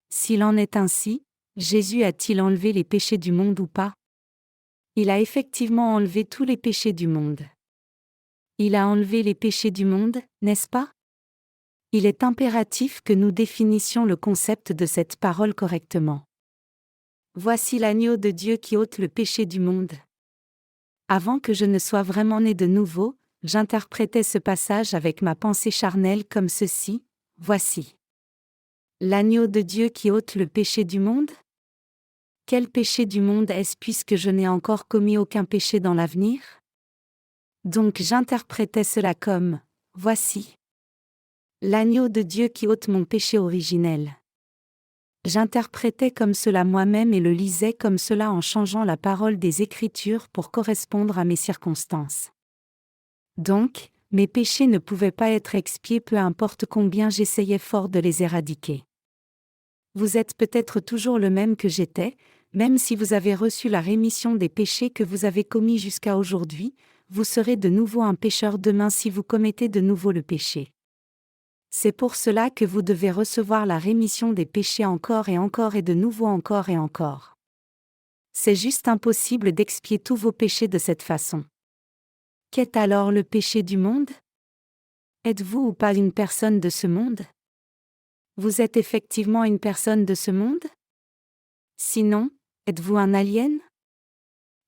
S'il en est ainsi, Jésus a-t-il enlevé les péchés du monde ou pas? Il a effectivement enlevé tous les péchés du monde. Il a enlevé les péchés du monde, n'est-ce pas? Il est impératif que nous définissions le concept de cette parole correctement. Voici l'agneau de Dieu qui ôte le péché du monde. Avant que je ne sois vraiment né de nouveau, j'interprétais ce passage avec ma pensée charnelle comme ceci, voici. L'agneau de Dieu qui ôte le péché du monde? Quel péché du monde est-ce puisque je n'ai encore commis aucun péché dans l'avenir? Donc j'interprétais cela comme, voici. L'agneau de Dieu qui ôte mon péché originel. J'interprétais comme cela moi-même et le lisais comme cela en changeant la parole des Écritures pour correspondre à mes circonstances. Donc, mes péchés ne pouvaient pas être expiés peu importe combien j'essayais fort de les éradiquer. Vous êtes peut-être toujours le même que j'étais, même si vous avez reçu la rémission des péchés que vous avez commis jusqu'à aujourd'hui, vous serez de nouveau un pécheur demain si vous commettez de nouveau le péché. C'est pour cela que vous devez recevoir la rémission des péchés encore et de nouveau encore et encore. C'est juste impossible d'expier tous vos péchés de cette façon. Qu'est alors le péché du monde? Êtes-vous ou pas une personne de ce monde? Vous êtes effectivement une personne de ce monde? Sinon, êtes-vous un alien?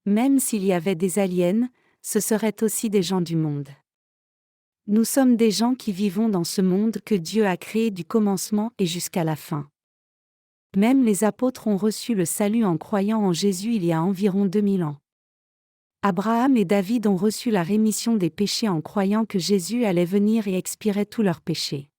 Même s'il y avait des aliens, ce seraient aussi des gens du monde. Nous sommes des gens qui vivons dans ce monde que Dieu a créé du commencement et jusqu'à la fin. Même les apôtres ont reçu le salut en croyant en Jésus il y a environ 2000 ans. Abraham et David ont reçu la rémission des péchés en croyant que Jésus allait venir et expirer tous leurs péchés.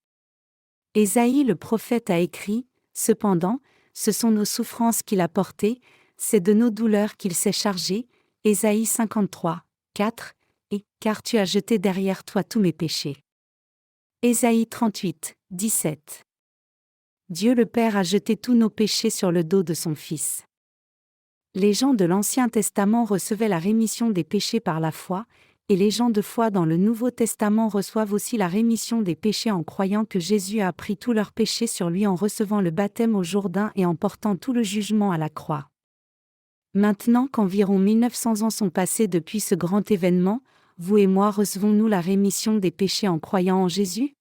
Ésaïe le prophète a écrit, « Cependant, ce sont nos souffrances qu'il a portées, c'est de nos douleurs qu'il s'est chargé. » Ésaïe 53, 4, et « Car tu as jeté derrière toi tous mes péchés. » Ésaïe 38, 17. Dieu le Père a jeté tous nos péchés sur le dos de son Fils. Les gens de l'Ancien Testament recevaient la rémission des péchés par la foi, et les gens de foi dans le Nouveau Testament reçoivent aussi la rémission des péchés en croyant que Jésus a pris tous leurs péchés sur lui en recevant le baptême au Jourdain et en portant tout le jugement à la croix. Maintenant qu'environ 1900 ans sont passés depuis ce grand événement, vous et moi recevons-nous la rémission des péchés en croyant en Jésus?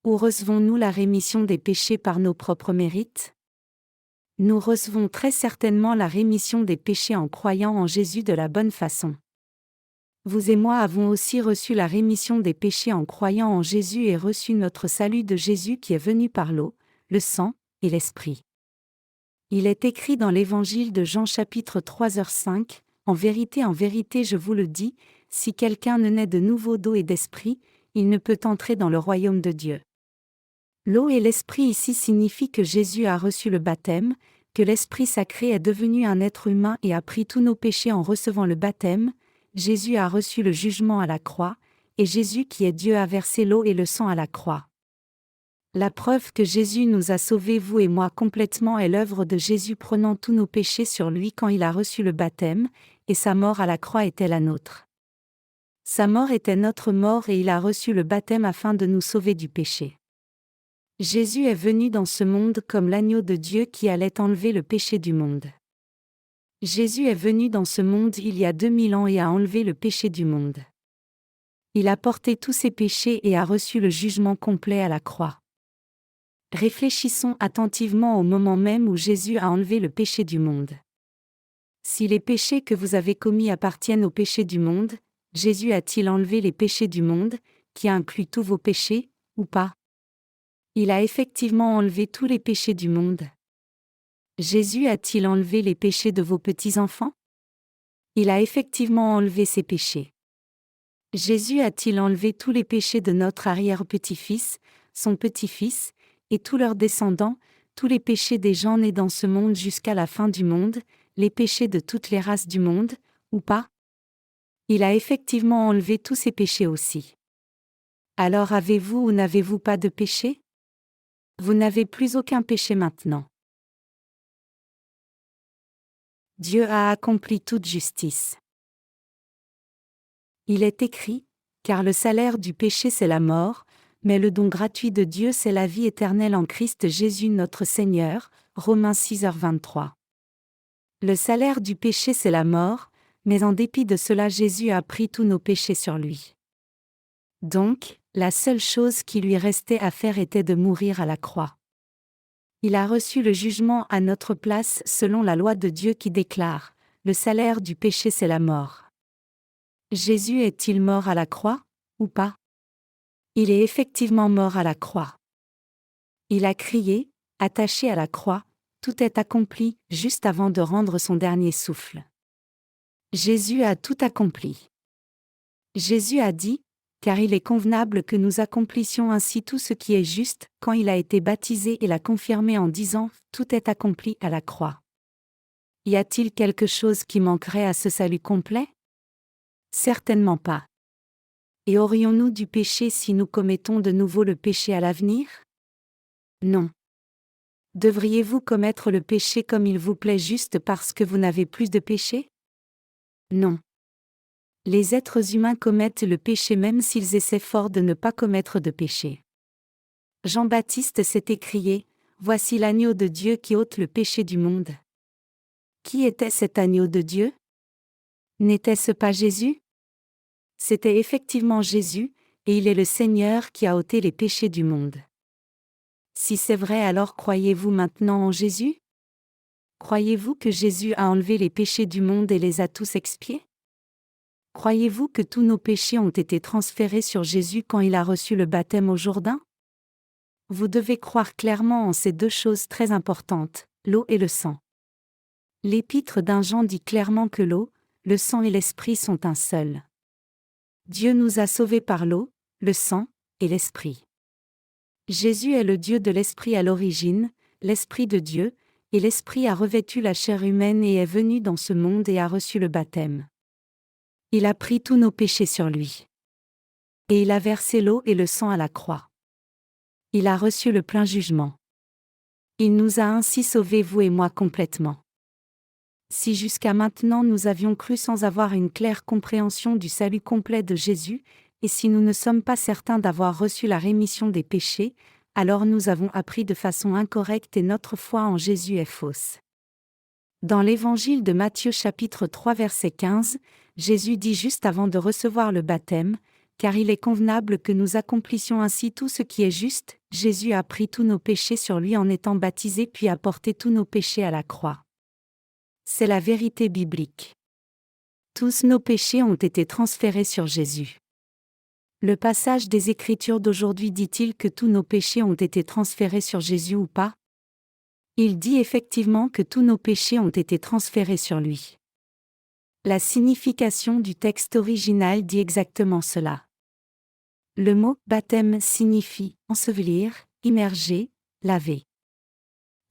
Ou recevons-nous la rémission des péchés par nos propres mérites? Nous recevons très certainement la rémission des péchés en croyant en Jésus de la bonne façon. Vous et moi avons aussi reçu la rémission des péchés en croyant en Jésus et reçu notre salut de Jésus qui est venu par l'eau, le sang et l'Esprit. Il est écrit dans l'Évangile de Jean chapitre 3h5, « En vérité, je vous le dis, si quelqu'un ne naît de nouveau d'eau et d'esprit, il ne peut entrer dans le royaume de Dieu. » L'eau et l'Esprit ici signifient que Jésus a reçu le baptême, que l'Esprit sacré est devenu un être humain et a pris tous nos péchés en recevant le baptême, Jésus a reçu le jugement à la croix, et Jésus qui est Dieu a versé l'eau et le sang à la croix. La preuve que Jésus nous a sauvés, vous et moi complètement, est l'œuvre de Jésus prenant tous nos péchés sur lui quand il a reçu le baptême, et sa mort à la croix était la nôtre. Sa mort était notre mort et il a reçu le baptême afin de nous sauver du péché. Jésus est venu dans ce monde comme l'agneau de Dieu qui allait enlever le péché du monde. Jésus est venu dans ce monde il y a 2000 ans et a enlevé le péché du monde. Il a porté tous ses péchés et a reçu le jugement complet à la croix. Réfléchissons attentivement au moment même où Jésus a enlevé le péché du monde. Si les péchés que vous avez commis appartiennent au péché du monde, Jésus a-t-il enlevé les péchés du monde, qui inclut tous vos péchés, ou pas? Il a effectivement enlevé tous les péchés du monde. Jésus a-t-il enlevé les péchés de vos petits-enfants? Il a effectivement enlevé ces péchés. Jésus a-t-il enlevé tous les péchés de notre arrière-petit-fils, son petit-fils, et tous leurs descendants, tous les péchés des gens nés dans ce monde jusqu'à la fin du monde, les péchés de toutes les races du monde, ou pas? Il a effectivement enlevé tous ces péchés aussi. Alors avez-vous ou n'avez-vous pas de péché? Vous n'avez plus aucun péché maintenant. Dieu a accompli toute justice. Il est écrit, car le salaire du péché c'est la mort, mais le don gratuit de Dieu c'est la vie éternelle en Christ Jésus notre Seigneur, Romains 6h23. Le salaire du péché c'est la mort, mais en dépit de cela Jésus a pris tous nos péchés sur lui. Donc, la seule chose qui lui restait à faire était de mourir à la croix. Il a reçu le jugement à notre place selon la loi de Dieu qui déclare, le salaire du péché c'est la mort. Jésus est-il mort à la croix, ou pas? Il est effectivement mort à la croix. Il a crié, attaché à la croix, tout est accompli, juste avant de rendre son dernier souffle. Jésus a tout accompli. Jésus a dit, car il est convenable que nous accomplissions ainsi tout ce qui est juste, quand il a été baptisé et l'a confirmé en disant, tout est accompli à la croix. Y a-t-il quelque chose qui manquerait à ce salut complet? Certainement pas. Et aurions-nous du péché si nous commettons de nouveau le péché à l'avenir? Non. Devriez-vous commettre le péché comme il vous plaît juste parce que vous n'avez plus de péché? Non. Les êtres humains commettent le péché même s'ils essaient fort de ne pas commettre de péché. Jean-Baptiste s'est écrié, « Voici l'agneau de Dieu qui ôte le péché du monde. » Qui était cet agneau de Dieu? N'était-ce pas Jésus? C'était effectivement Jésus, et il est le Seigneur qui a ôté les péchés du monde. Si c'est vrai, alors croyez-vous maintenant en Jésus? Croyez-vous que Jésus a enlevé les péchés du monde et les a tous expiés? Croyez-vous que tous nos péchés ont été transférés sur Jésus quand il a reçu le baptême au Jourdain? Vous devez croire clairement en ces deux choses très importantes, l'eau et le sang. L'épître d'1 Jean dit clairement que l'eau, le sang et l'esprit sont un seul. Dieu nous a sauvés par l'eau, le sang et l'esprit. Jésus est le Dieu de l'esprit à l'origine, l'esprit de Dieu, et l'esprit a revêtu la chair humaine et est venu dans ce monde et a reçu le baptême. Il a pris tous nos péchés sur lui. Et il a versé l'eau et le sang à la croix. Il a reçu le plein jugement. Il nous a ainsi sauvés, vous et moi, complètement. Si jusqu'à maintenant nous avions cru sans avoir une claire compréhension du salut complet de Jésus, et si nous ne sommes pas certains d'avoir reçu la rémission des péchés, alors nous avons appris de façon incorrecte et notre foi en Jésus est fausse. Dans l'évangile de Matthieu chapitre 3 verset 15, Jésus dit juste avant de recevoir le baptême, « Car il est convenable que nous accomplissions ainsi tout ce qui est juste », Jésus a pris tous nos péchés sur lui en étant baptisé puis a porté tous nos péchés à la croix. C'est la vérité biblique. Tous nos péchés ont été transférés sur Jésus. Le passage des Écritures d'aujourd'hui dit-il que tous nos péchés ont été transférés sur Jésus ou pas? Il dit effectivement que tous nos péchés ont été transférés sur lui. La signification du texte original dit exactement cela. Le mot « baptême » signifie « ensevelir »,« immerger »,« laver ».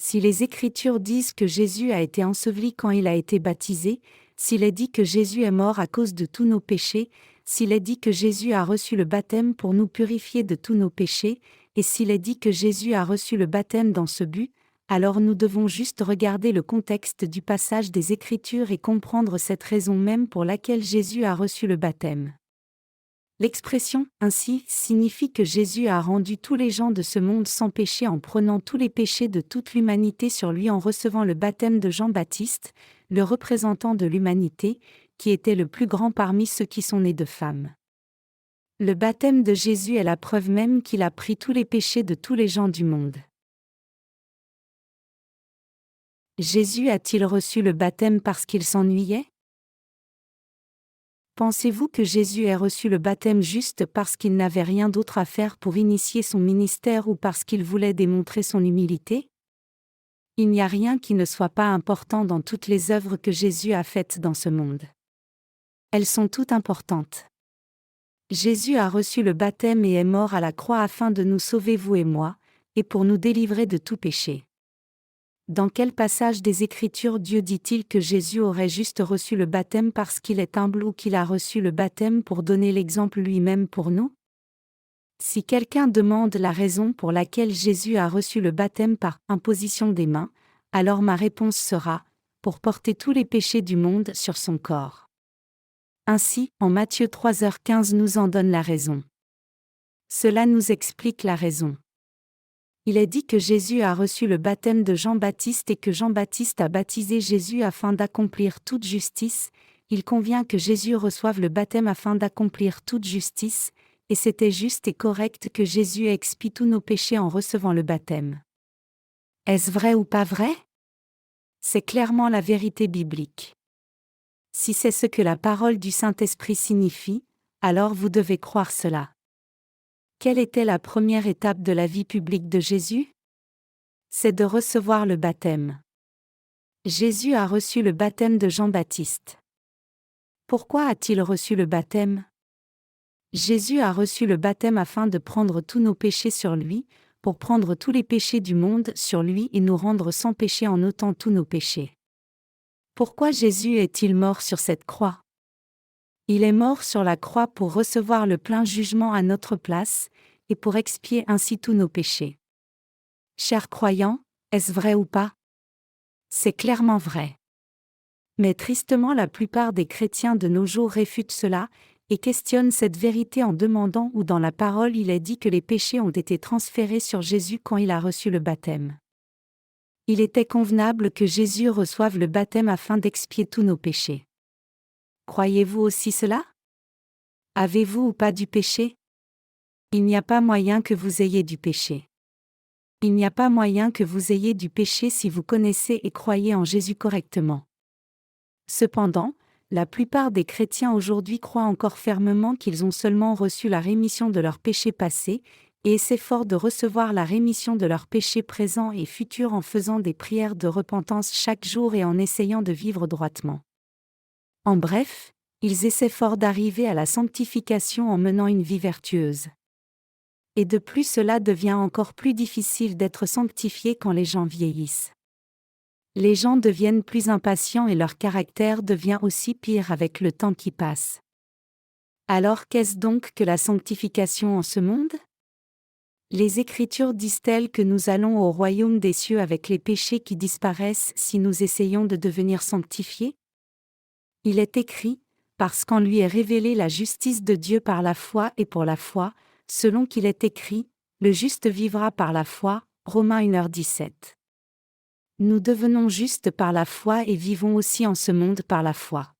Si les Écritures disent que Jésus a été enseveli quand il a été baptisé, s'il est dit que Jésus est mort à cause de tous nos péchés, s'il est dit que Jésus a reçu le baptême pour nous purifier de tous nos péchés, et s'il est dit que Jésus a reçu le baptême dans ce but, alors nous devons juste regarder le contexte du passage des Écritures et comprendre cette raison même pour laquelle Jésus a reçu le baptême. L'expression « ainsi » signifie que Jésus a rendu tous les gens de ce monde sans péché en prenant tous les péchés de toute l'humanité sur lui en recevant le baptême de Jean-Baptiste, le représentant de l'humanité, qui était le plus grand parmi ceux qui sont nés de femmes. Le baptême de Jésus est la preuve même qu'il a pris tous les péchés de tous les gens du monde. Jésus a-t-il reçu le baptême parce qu'il s'ennuyait? Pensez-vous que Jésus ait reçu le baptême juste parce qu'il n'avait rien d'autre à faire pour initier son ministère ou parce qu'il voulait démontrer son humilité? Il n'y a rien qui ne soit pas important dans toutes les œuvres que Jésus a faites dans ce monde. Elles sont toutes importantes. Jésus a reçu le baptême et est mort à la croix afin de nous sauver vous et moi, et pour nous délivrer de tout péché. Dans quel passage des Écritures Dieu dit-il que Jésus aurait juste reçu le baptême parce qu'il est humble ou qu'il a reçu le baptême pour donner l'exemple lui-même pour nous? Si quelqu'un demande la raison pour laquelle Jésus a reçu le baptême par imposition des mains, alors ma réponse sera « pour porter tous les péchés du monde sur son corps ». Ainsi, en Matthieu 3h15 nous en donne la raison. Cela nous explique la raison. Il est dit que Jésus a reçu le baptême de Jean-Baptiste et que Jean-Baptiste a baptisé Jésus afin d'accomplir toute justice. Il convient que Jésus reçoive le baptême afin d'accomplir toute justice, et c'était juste et correct que Jésus expie tous nos péchés en recevant le baptême. Est-ce vrai ou pas vrai? C'est clairement la vérité biblique. Si c'est ce que la parole du Saint-Esprit signifie, alors vous devez croire cela. Quelle était la première étape de la vie publique de Jésus? C'est de recevoir le baptême. Jésus a reçu le baptême de Jean-Baptiste. Pourquoi a-t-il reçu le baptême? Jésus a reçu le baptême afin de prendre tous nos péchés sur lui, pour prendre tous les péchés du monde sur lui et nous rendre sans péché en ôtant tous nos péchés. Pourquoi Jésus est-il mort sur cette croix? Il est mort sur la croix pour recevoir le plein jugement à notre place, et pour expier ainsi tous nos péchés. Chers croyants, est-ce vrai ou pas? C'est clairement vrai. Mais tristement la plupart des chrétiens de nos jours réfutent cela, et questionnent cette vérité en demandant où dans la parole il est dit que les péchés ont été transférés sur Jésus quand il a reçu le baptême. Il était convenable que Jésus reçoive le baptême afin d'expier tous nos péchés. Croyez-vous aussi cela? Avez-vous ou pas du péché? Il n'y a pas moyen que vous ayez du péché. Il n'y a pas moyen que vous ayez du péché si vous connaissez et croyez en Jésus correctement. Cependant, la plupart des chrétiens aujourd'hui croient encore fermement qu'ils ont seulement reçu la rémission de leurs péchés passés, et essaient fort de recevoir la rémission de leurs péchés présents et futurs en faisant des prières de repentance chaque jour et en essayant de vivre droitement. En bref, ils essaient fort d'arriver à la sanctification en menant une vie vertueuse. Et de plus cela devient encore plus difficile d'être sanctifié quand les gens vieillissent. Les gens deviennent plus impatients et leur caractère devient aussi pire avec le temps qui passe. Alors qu'est-ce donc que la sanctification en ce monde? Les Écritures disent-elles que nous allons au royaume des cieux avec les péchés qui disparaissent si nous essayons de devenir sanctifiés? Il est écrit, parce qu'en lui est révélée la justice de Dieu par la foi et pour la foi, selon qu'il est écrit, le juste vivra par la foi, Romains 1h17. Nous devenons justes par la foi et vivons aussi en ce monde par la foi.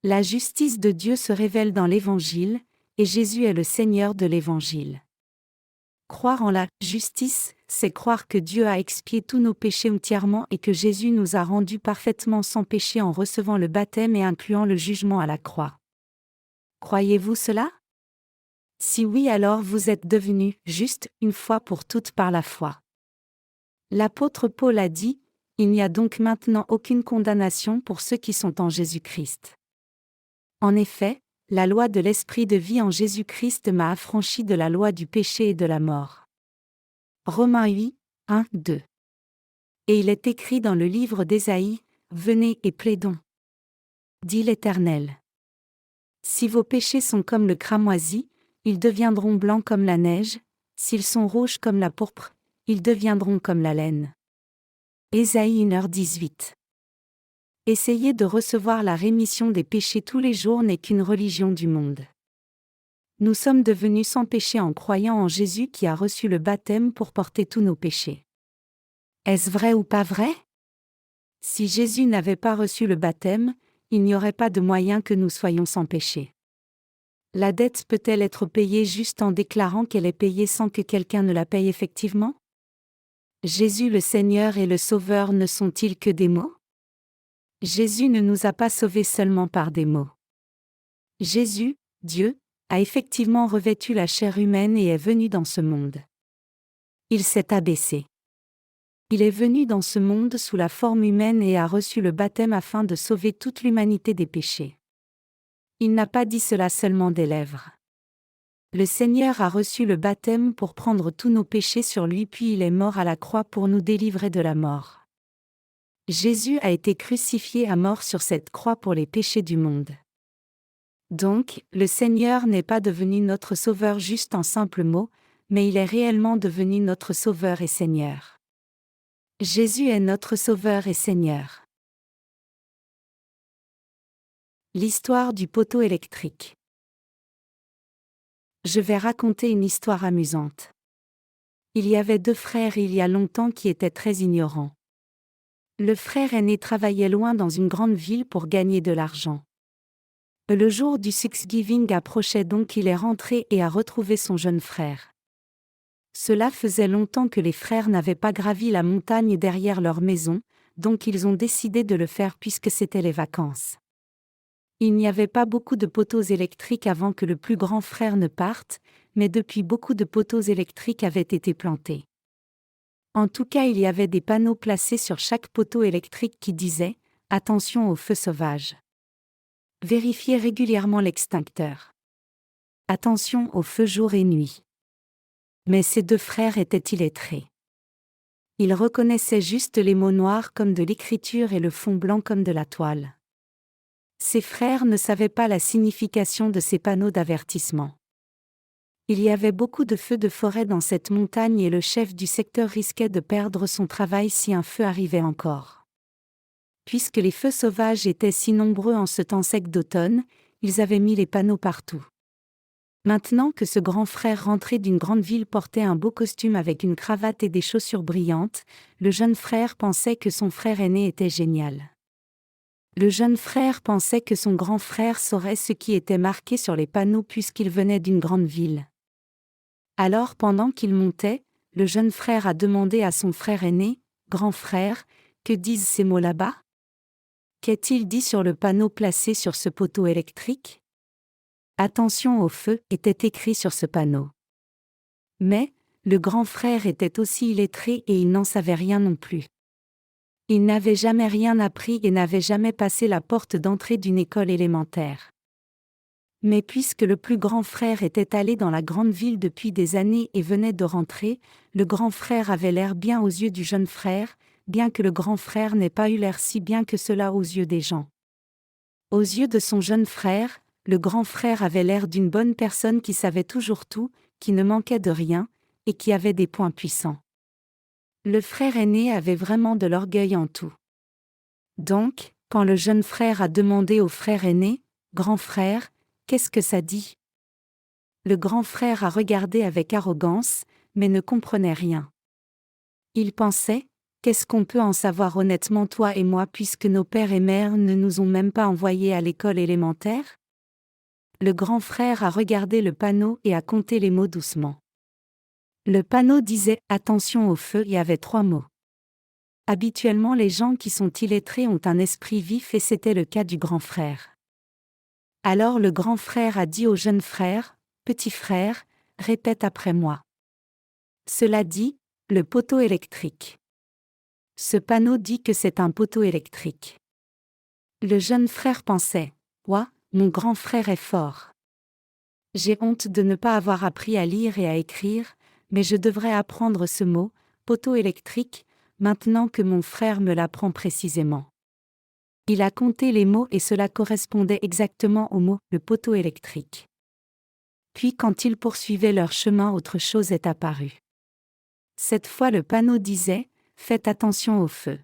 La justice de Dieu se révèle dans l'Évangile, et Jésus est le Seigneur de l'Évangile. Croire en la justice, c'est croire que Dieu a expié tous nos péchés entièrement et que Jésus nous a rendus parfaitement sans péché en recevant le baptême et incluant le jugement à la croix. Croyez-vous cela? Si oui, alors vous êtes devenus justes une fois pour toutes par la foi. L'apôtre Paul a dit, « Il n'y a donc maintenant aucune condamnation pour ceux qui sont en Jésus-Christ. » En effet, la loi de l'esprit de vie en Jésus-Christ m'a affranchi de la loi du péché et de la mort. Romains 8, 1, 2. Et il est écrit dans le livre d'Ésaïe, « Venez et plaidons. Dit l'Éternel. Si vos péchés sont comme le cramoisi, ils deviendront blancs comme la neige, s'ils sont rouges comme la pourpre, ils deviendront comme la laine. » Ésaïe 1h18. Essayer de recevoir la rémission des péchés tous les jours n'est qu'une religion du monde. Nous sommes devenus sans péché en croyant en Jésus qui a reçu le baptême pour porter tous nos péchés. Est-ce vrai ou pas vrai? Si Jésus n'avait pas reçu le baptême, il n'y aurait pas de moyen que nous soyons sans péché. La dette peut-elle être payée juste en déclarant qu'elle est payée sans que quelqu'un ne la paye effectivement? Jésus le Seigneur et le Sauveur ne sont-ils que des mots? Jésus ne nous a pas sauvés seulement par des mots. Jésus, Dieu, a effectivement revêtu la chair humaine et est venu dans ce monde. Il s'est abaissé. Il est venu dans ce monde sous la forme humaine et a reçu le baptême afin de sauver toute l'humanité des péchés. Il n'a pas dit cela seulement des lèvres. Le Seigneur a reçu le baptême pour prendre tous nos péchés sur lui puis il est mort à la croix pour nous délivrer de la mort. Jésus a été crucifié à mort sur cette croix pour les péchés du monde. Donc, le Seigneur n'est pas devenu notre Sauveur juste en simples mots, mais il est réellement devenu notre Sauveur et Seigneur. Jésus est notre Sauveur et Seigneur. L'histoire du poteau électrique. Je vais raconter une histoire amusante. Il y avait deux frères il y a longtemps qui étaient très ignorants. Le frère aîné travaillait loin dans une grande ville pour gagner de l'argent. Le jour du Thanksgiving approchait donc il est rentré et a retrouvé son jeune frère. Cela faisait longtemps que les frères n'avaient pas gravi la montagne derrière leur maison, donc ils ont décidé de le faire puisque c'était les vacances. Il n'y avait pas beaucoup de poteaux électriques avant que le plus grand frère ne parte, mais depuis beaucoup de poteaux électriques avaient été plantés. En tout cas, il y avait des panneaux placés sur chaque poteau électrique qui disaient « Attention aux feux sauvages ». Vérifiez régulièrement l'extincteur. Attention aux feux jour et nuit. Mais ces deux frères étaient illettrés. Ils reconnaissaient juste les mots noirs comme de l'écriture et le fond blanc comme de la toile. Ces frères ne savaient pas la signification de ces panneaux d'avertissement. Il y avait beaucoup de feux de forêt dans cette montagne et le chef du secteur risquait de perdre son travail si un feu arrivait encore. Puisque les feux sauvages étaient si nombreux en ce temps sec d'automne, ils avaient mis les panneaux partout. Maintenant que ce grand frère rentré d'une grande ville portait un beau costume avec une cravate et des chaussures brillantes, le jeune frère pensait que son frère aîné était génial. Le jeune frère pensait que son grand frère saurait ce qui était marqué sur les panneaux puisqu'il venait d'une grande ville. Alors pendant qu'il montait, le jeune frère a demandé à son frère aîné, « Grand frère, que disent ces mots là-bas? Qu'est-il dit sur le panneau placé sur ce poteau électrique? » Attention au feu était écrit sur ce panneau. Mais, le grand frère était aussi illettré et il n'en savait rien non plus. Il n'avait jamais rien appris et n'avait jamais passé la porte d'entrée d'une école élémentaire. Mais puisque le plus grand frère était allé dans la grande ville depuis des années et venait de rentrer, le grand frère avait l'air bien aux yeux du jeune frère, bien que le grand frère n'ait pas eu l'air si bien que cela aux yeux des gens. Aux yeux de son jeune frère, le grand frère avait l'air d'une bonne personne qui savait toujours tout, qui ne manquait de rien, et qui avait des points puissants. Le frère aîné avait vraiment de l'orgueil en tout. Donc, quand le jeune frère a demandé au frère aîné, « Grand frère, qu'est-ce que ça dit ?» Le grand frère a regardé avec arrogance, mais ne comprenait rien. Il pensait, « Qu'est-ce qu'on peut en savoir honnêtement toi et moi puisque nos pères et mères ne nous ont même pas envoyés à l'école élémentaire ?» Le grand frère a regardé le panneau et a compté les mots doucement. Le panneau disait « Attention au feu » et avait 3 mots. Habituellement les gens qui sont illettrés ont un esprit vif et c'était le cas du grand frère. Alors le grand frère a dit au jeune frère, « Petit frère, répète après moi. » Cela dit, le poteau électrique. Ce panneau dit que c'est un poteau électrique. Le jeune frère pensait, « Ouah, mon grand frère est fort. J'ai honte de ne pas avoir appris à lire et à écrire, mais je devrais apprendre ce mot, poteau électrique, maintenant que mon frère me l'apprend précisément. » Il a compté les mots et cela correspondait exactement au mot « le poteau électrique ». Puis quand ils poursuivaient leur chemin, autre chose est apparue. Cette fois le panneau disait « Faites attention au feu ».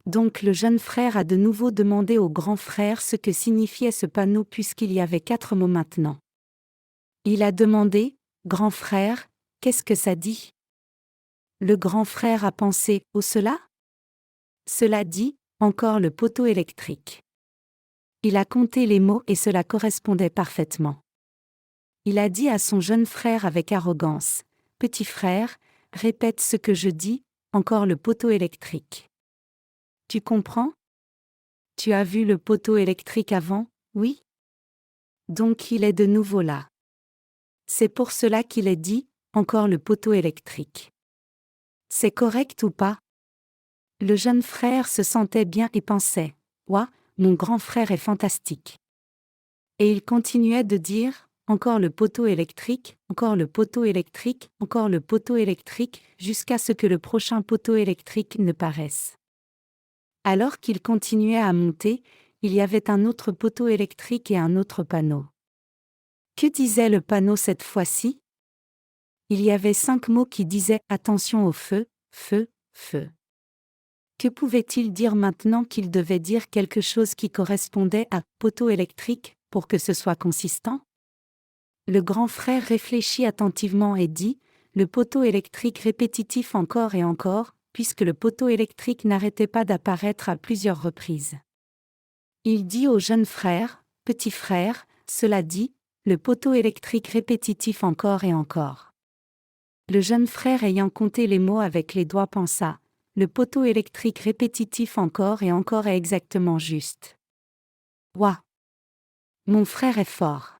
Donc le jeune frère a de nouveau demandé au grand frère ce que signifiait ce panneau puisqu'il y avait 4 mots maintenant. Il a demandé « Grand frère, qu'est-ce que ça dit ?» Le grand frère a pensé « Oh cela ?» Cela dit « Encore le poteau électrique ». Il a compté les mots et cela correspondait parfaitement. Il a dit à son jeune frère avec arrogance « Petit frère, répète ce que je dis, encore le poteau électrique. Tu comprends? Tu as vu le poteau électrique avant, oui? Donc il est de nouveau là. C'est pour cela qu'il est dit, encore le poteau électrique. C'est correct ou pas? Le jeune frère se sentait bien et pensait, ouah, mon grand frère est fantastique. Et il continuait de dire, encore le poteau électrique, encore le poteau électrique, encore le poteau électrique, jusqu'à ce que le prochain poteau électrique ne paraisse. Alors qu'il continuait à monter, il y avait un autre poteau électrique et un autre panneau. Que disait le panneau cette fois-ci? Il y avait 5 mots qui disaient « Attention au feu, feu, feu ». Que pouvait-il dire maintenant qu'il devait dire quelque chose qui correspondait à « poteau électrique » pour que ce soit consistant? Le grand frère réfléchit attentivement et dit « Le poteau électrique répétitif encore et encore », puisque le poteau électrique n'arrêtait pas d'apparaître à plusieurs reprises. Il dit au jeune frère « Petit frère, cela dit, le poteau électrique répétitif encore et encore ». Le jeune frère ayant compté les mots avec les doigts pensa « Le poteau électrique répétitif encore et encore est exactement juste. » Ouah! Mon frère est fort.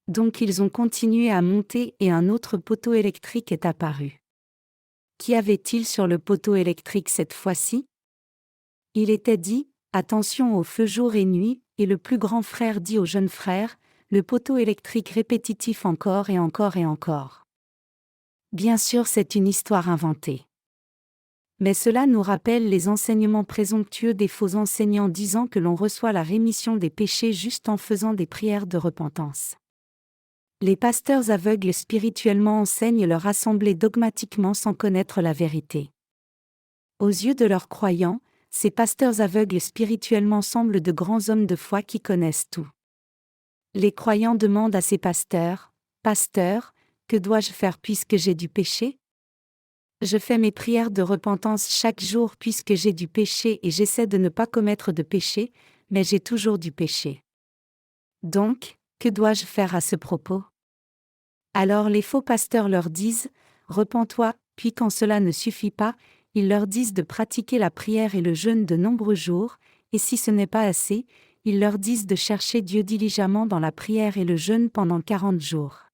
Donc ils ont continué à monter et un autre poteau électrique est apparu. Qu'y avait-il sur le poteau électrique cette fois-ci? Il était dit « Attention au feu jour et nuit » et le plus grand frère dit au jeune frère « Le poteau électrique répétitif encore et encore et encore. » Bien sûr, c'est une histoire inventée. Mais cela nous rappelle les enseignements présomptueux des faux enseignants disant que l'on reçoit la rémission des péchés juste en faisant des prières de repentance. Les pasteurs aveugles spirituellement enseignent leur assemblée dogmatiquement sans connaître la vérité. Aux yeux de leurs croyants, ces pasteurs aveugles spirituellement semblent de grands hommes de foi qui connaissent tout. Les croyants demandent à ces pasteurs « Pasteur, que dois-je faire puisque j'ai du péché? Je fais mes prières de repentance chaque jour puisque j'ai du péché et j'essaie de ne pas commettre de péché, mais j'ai toujours du péché. Donc, que dois-je faire à ce propos? » Alors les faux pasteurs leur disent « Repens-toi », puis quand cela ne suffit pas, ils leur disent de pratiquer la prière et le jeûne de nombreux jours, et si ce n'est pas assez, ils leur disent de chercher Dieu diligemment dans la prière et le jeûne pendant 40 jours.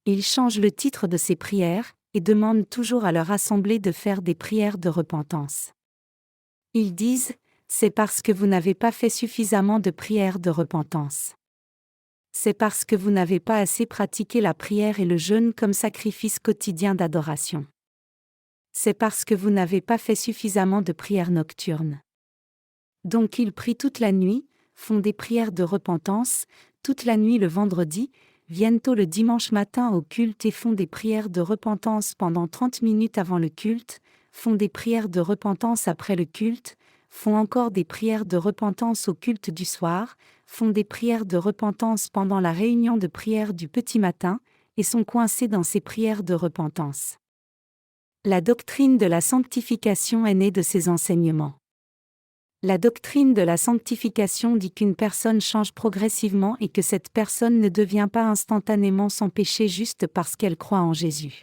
Ils changent le titre de ces prières, et demandent toujours à leur assemblée de faire des prières de repentance. Ils disent « C'est parce que vous n'avez pas fait suffisamment de prières de repentance. C'est parce que vous n'avez pas assez pratiqué la prière et le jeûne comme sacrifice quotidien d'adoration. C'est parce que vous n'avez pas fait suffisamment de prières nocturnes. » Donc ils prient toute la nuit, font des prières de repentance, toute la nuit le vendredi, viennent tôt le dimanche matin au culte et font des prières de repentance pendant 30 minutes avant le culte, font des prières de repentance après le culte, font encore des prières de repentance au culte du soir, font des prières de repentance pendant la réunion de prière du petit matin, et sont coincés dans ces prières de repentance. La doctrine de la sanctification est née de ces enseignements. La doctrine de la sanctification dit qu'une personne change progressivement et que cette personne ne devient pas instantanément sans péché juste parce qu'elle croit en Jésus.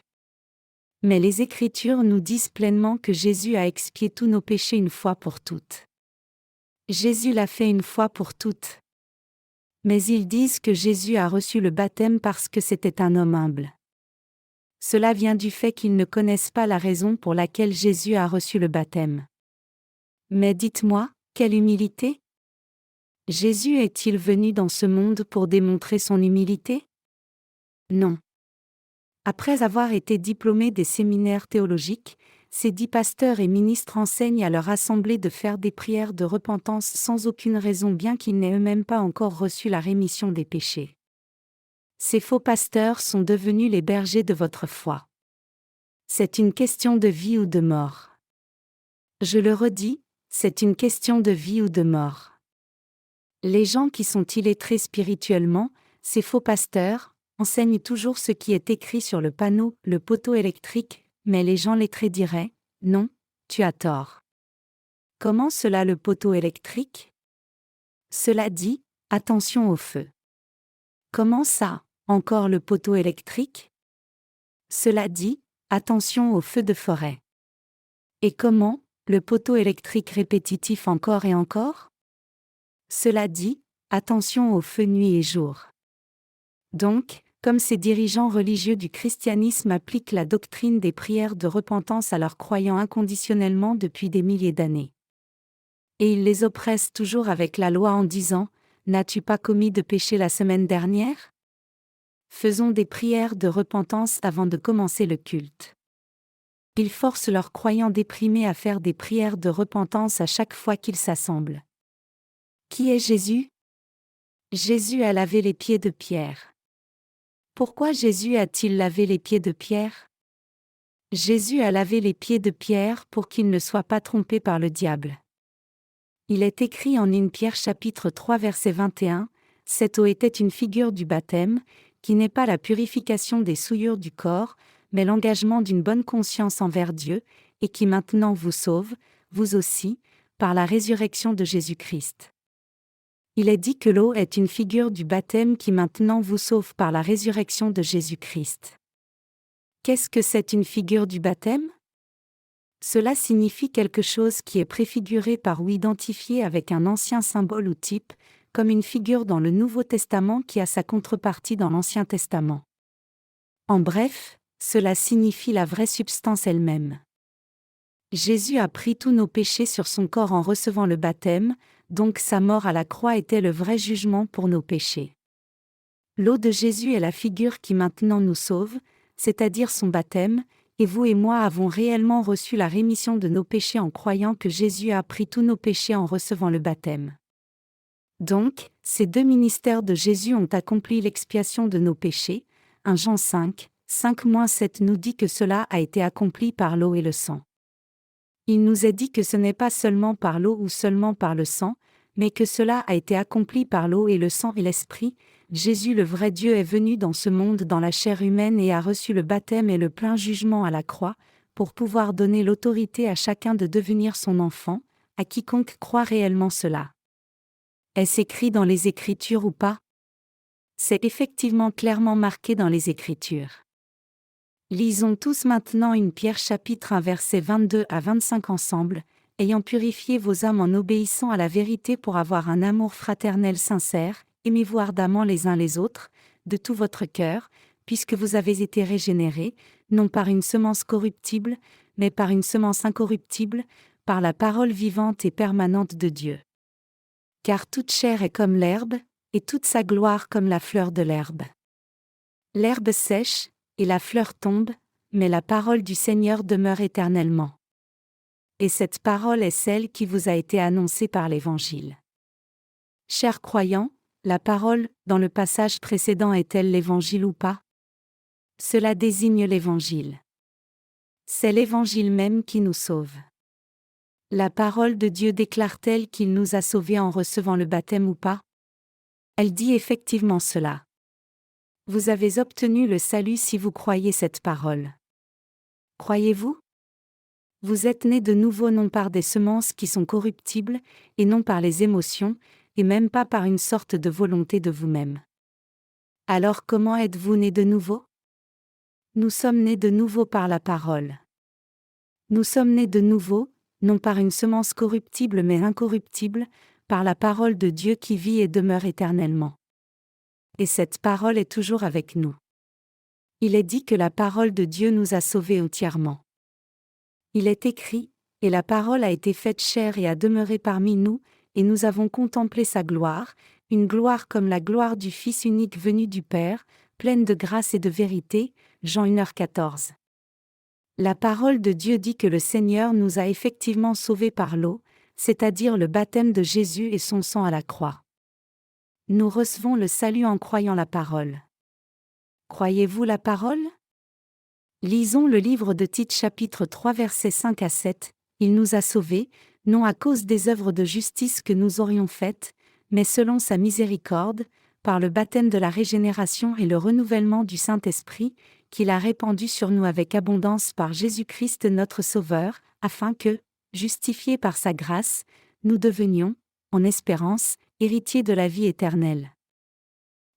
Mais les Écritures nous disent pleinement que Jésus a expié tous nos péchés une fois pour toutes. Jésus l'a fait une fois pour toutes. Mais ils disent que Jésus a reçu le baptême parce que c'était un homme humble. Cela vient du fait qu'ils ne connaissent pas la raison pour laquelle Jésus a reçu le baptême. Mais dites-moi, quelle humilité? Jésus est-il venu dans ce monde pour démontrer son humilité? Non. Après avoir été diplômés des séminaires théologiques, ces 10 pasteurs et ministres enseignent à leur assemblée de faire des prières de repentance sans aucune raison bien qu'ils n'aient eux-mêmes pas encore reçu la rémission des péchés. Ces faux pasteurs sont devenus les bergers de votre foi. C'est une question de vie ou de mort. Je le redis, c'est une question de vie ou de mort. Les gens qui sont illettrés spirituellement, ces faux pasteurs, enseignent toujours ce qui est écrit sur le panneau, le poteau électrique, mais les gens lettrés diraient « Non, tu as tort. » Comment cela le poteau électrique? Cela dit « Attention au feu. » Comment ça, encore le poteau électrique? Cela dit « Attention au feu de forêt. » Et comment, le poteau électrique répétitif encore et encore? Cela dit, attention au feu nuit et jour. Donc, comme ces dirigeants religieux du christianisme appliquent la doctrine des prières de repentance à leurs croyants inconditionnellement depuis des milliers d'années. Et ils les oppressent toujours avec la loi en disant « N'as-tu pas commis de péché la semaine dernière ?» Faisons des prières de repentance avant de commencer le culte. Ils forcent leurs croyants déprimés à faire des prières de repentance à chaque fois qu'ils s'assemblent. Qui est Jésus? Jésus a lavé les pieds de Pierre. Pourquoi Jésus a-t-il lavé les pieds de Pierre? Jésus a lavé les pieds de Pierre pour qu'il ne soit pas trompé par le diable. Il est écrit en 1 Pierre chapitre 3 verset 21, « Cette eau était une figure du baptême, qui n'est pas la purification des souillures du corps, mais l'engagement d'une bonne conscience envers Dieu, et qui maintenant vous sauve, vous aussi, par la résurrection de Jésus-Christ. » Il est dit que l'eau est une figure du baptême qui maintenant vous sauve par la résurrection de Jésus-Christ. Qu'est-ce que c'est une figure du baptême? Cela signifie quelque chose qui est préfiguré par ou identifié avec un ancien symbole ou type, comme une figure dans le Nouveau Testament qui a sa contrepartie dans l'Ancien Testament. En bref, cela signifie la vraie substance elle-même. Jésus a pris tous nos péchés sur son corps en recevant le baptême, donc sa mort à la croix était le vrai jugement pour nos péchés. L'eau de Jésus est la figure qui maintenant nous sauve, c'est-à-dire son baptême, et vous et moi avons réellement reçu la rémission de nos péchés en croyant que Jésus a pris tous nos péchés en recevant le baptême. Donc, ces deux ministères de Jésus ont accompli l'expiation de nos péchés. 1 Jean 5, 5-7 nous dit que cela a été accompli par l'eau et le sang. Il nous est dit que ce n'est pas seulement par l'eau ou seulement par le sang, mais que cela a été accompli par l'eau et le sang et l'Esprit. Jésus le vrai Dieu est venu dans ce monde dans la chair humaine et a reçu le baptême et le plein jugement à la croix, pour pouvoir donner l'autorité à chacun de devenir son enfant, à quiconque croit réellement cela. Est-ce écrit dans les Écritures ou pas? C'est effectivement clairement marqué dans les Écritures. Lisons tous maintenant 1 Pierre chapitre 1 versets 22 à 25 ensemble, ayant purifié vos âmes en obéissant à la vérité pour avoir un amour fraternel sincère, aimez-vous ardemment les uns les autres, de tout votre cœur, puisque vous avez été régénérés, non par une semence corruptible, mais par une semence incorruptible, par la parole vivante et permanente de Dieu. Car toute chair est comme l'herbe, et toute sa gloire comme la fleur de l'herbe. L'herbe sèche, et la fleur tombe, mais la parole du Seigneur demeure éternellement. Et cette parole est celle qui vous a été annoncée par l'Évangile. Chers croyants, la parole, dans le passage précédent est-elle l'Évangile ou pas? Cela désigne l'Évangile. C'est l'Évangile même qui nous sauve. La parole de Dieu déclare-t-elle qu'il nous a sauvés en recevant le baptême ou pas? Elle dit effectivement cela. Vous avez obtenu le salut si vous croyez cette parole. Croyez-vous? Vous êtes nés de nouveau non par des semences qui sont corruptibles, et non par les émotions, et même pas par une sorte de volonté de vous-même. Alors comment êtes-vous nés de nouveau? Nous sommes nés de nouveau par la parole. Nous sommes nés de nouveau, non par une semence corruptible mais incorruptible, par la parole de Dieu qui vit et demeure éternellement. Et cette parole est toujours avec nous. Il est dit que la parole de Dieu nous a sauvés entièrement. Il est écrit, « Et la parole a été faite chair et a demeuré parmi nous, et nous avons contemplé sa gloire, une gloire comme la gloire du Fils unique venu du Père, pleine de grâce et de vérité. » Jean 1h14. La parole de Dieu dit que le Seigneur nous a effectivement sauvés par l'eau, c'est-à-dire le baptême de Jésus et son sang à la croix. Nous recevons le salut en croyant la parole. Croyez-vous la parole? Lisons le livre de Tite chapitre 3 versets 5 à 7. Il nous a sauvés, non à cause des œuvres de justice que nous aurions faites, mais selon sa miséricorde, par le baptême de la régénération et le renouvellement du Saint-Esprit, qu'il a répandu sur nous avec abondance par Jésus-Christ notre Sauveur, afin que, justifiés par sa grâce, nous devenions, en espérance, héritiers de la vie éternelle.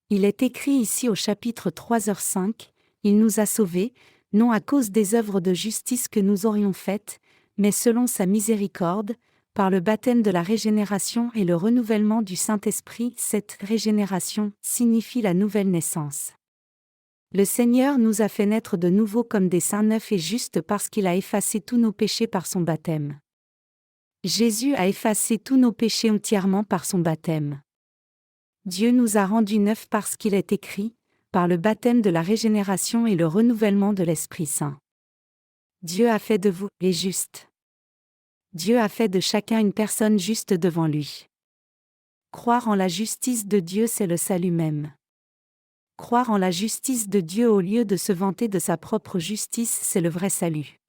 Il est écrit ici au chapitre 3h5, « Il nous a sauvés, non à cause des œuvres de justice que nous aurions faites, mais selon sa miséricorde, par le baptême de la régénération et le renouvellement du Saint-Esprit. Cette régénération signifie la nouvelle naissance. Le Seigneur nous a fait naître de nouveau comme des saints neufs et justes parce qu'il a effacé tous nos péchés par son baptême. Jésus a effacé tous nos péchés entièrement par son baptême. Dieu nous a rendus neufs parce qu'il est écrit, par le baptême de la régénération et le renouvellement de l'Esprit Saint. Dieu a fait de vous les justes. Dieu a fait de chacun une personne juste devant lui. Croire en la justice de Dieu, c'est le salut même. Croire en la justice de Dieu au lieu de se vanter de sa propre justice, c'est le vrai salut.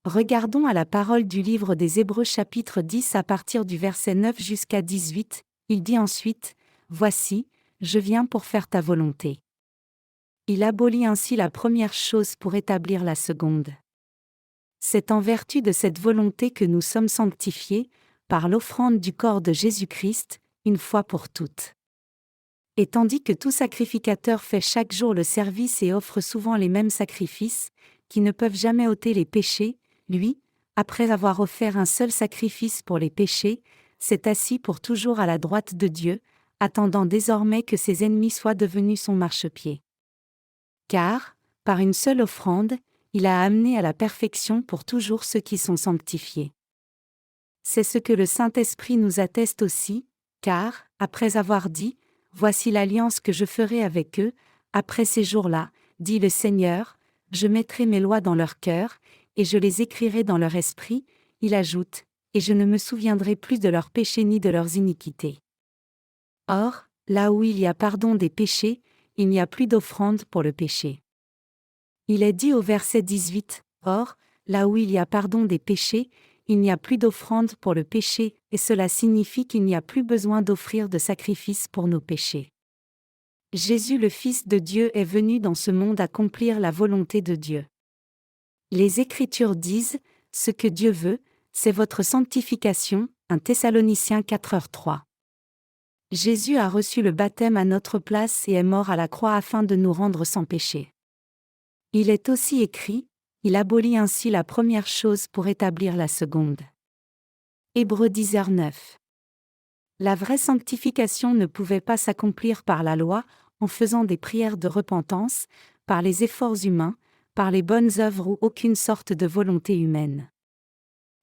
Regardons à la parole du livre des Hébreux chapitre 10 à partir du verset 9 jusqu'à 18, il dit ensuite, « Voici, je viens pour faire ta volonté. » Il abolit ainsi la première chose pour établir la seconde. C'est en vertu de cette volonté que nous sommes sanctifiés, par l'offrande du corps de Jésus-Christ, une fois pour toutes. Et tandis que tout sacrificateur fait chaque jour le service et offre souvent les mêmes sacrifices, qui ne peuvent jamais ôter les péchés, lui, après avoir offert un seul sacrifice pour les péchés, s'est assis pour toujours à la droite de Dieu, attendant désormais que ses ennemis soient devenus son marchepied. Car, par une seule offrande, il a amené à la perfection pour toujours ceux qui sont sanctifiés. C'est ce que le Saint-Esprit nous atteste aussi, car, après avoir dit, « Voici l'alliance que je ferai avec eux, après ces jours-là, dit le Seigneur, je mettrai mes lois dans leur cœur, et je les écrirai dans leur esprit, » il ajoute, « et je ne me souviendrai plus de leurs péchés ni de leurs iniquités. » Or, là où il y a pardon des péchés, il n'y a plus d'offrande pour le péché. Il est dit au verset 18, « Or, là où il y a pardon des péchés, il n'y a plus d'offrande pour le péché, et cela signifie qu'il n'y a plus besoin d'offrir de sacrifice pour nos péchés. » Jésus le Fils de Dieu est venu dans ce monde accomplir la volonté de Dieu. Les Écritures disent, « Ce que Dieu veut, c'est votre sanctification » 1 Thessaloniciens 4h3. Jésus a reçu le baptême à notre place et est mort à la croix afin de nous rendre sans péché. Il est aussi écrit, il abolit ainsi la première chose pour établir la seconde. Hébreux 10h9. La vraie sanctification ne pouvait pas s'accomplir par la loi, en faisant des prières de repentance, par les efforts humains, par les bonnes œuvres ou aucune sorte de volonté humaine.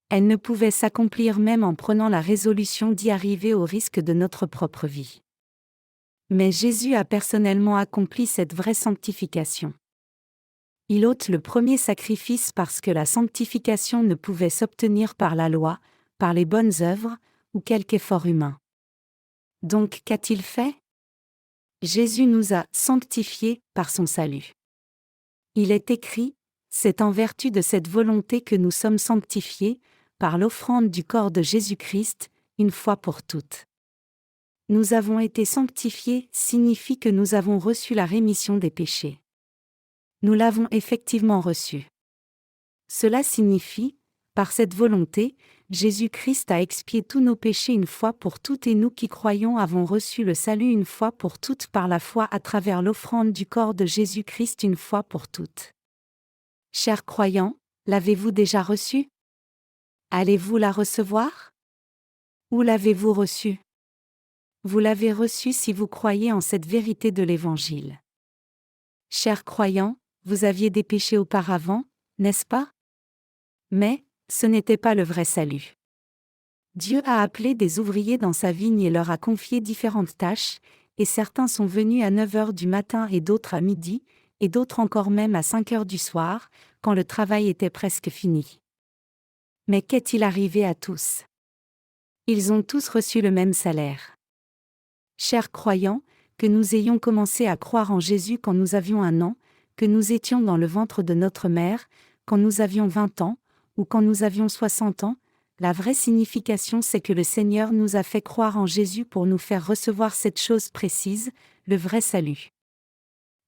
Elle ne pouvait s'accomplir même en prenant la résolution d'y arriver au risque de notre propre vie. Mais Jésus a personnellement accompli cette vraie sanctification. Il ôte le premier sacrifice parce que la sanctification ne pouvait s'obtenir par la loi, par les bonnes œuvres, ou quelque effort humain. Donc qu'a-t-il fait? Jésus nous a sanctifiés par son salut. Il est écrit, c'est en vertu de cette volonté que nous sommes sanctifiés, par l'offrande du corps de Jésus-Christ, une fois pour toutes. Nous avons été sanctifiés signifie que nous avons reçu la rémission des péchés. Nous l'avons effectivement reçu. Cela signifie, par cette volonté, Jésus-Christ a expié tous nos péchés une fois pour toutes et nous qui croyons avons reçu le salut une fois pour toutes par la foi à travers l'offrande du corps de Jésus-Christ une fois pour toutes. Chers croyants, l'avez-vous déjà reçu? Allez-vous la recevoir? Où l'avez-vous reçu? Vous l'avez reçu si vous croyez en cette vérité de l'Évangile. Chers croyants, vous aviez des péchés auparavant, n'est-ce pas? Mais, ce n'était pas le vrai salut. Dieu a appelé des ouvriers dans sa vigne et leur a confié différentes tâches, et certains sont venus à 9h du matin et d'autres à midi, et d'autres encore même à 5h du soir, quand le travail était presque fini. Mais qu'est-il arrivé à tous? Ils ont tous reçu le même salaire. Chers croyants, que nous ayons commencé à croire en Jésus quand nous avions 1 an, que nous étions dans le ventre de notre mère, quand nous avions 20 ans, ou quand nous avions 60 ans, la vraie signification c'est que le Seigneur nous a fait croire en Jésus pour nous faire recevoir cette chose précise, le vrai salut.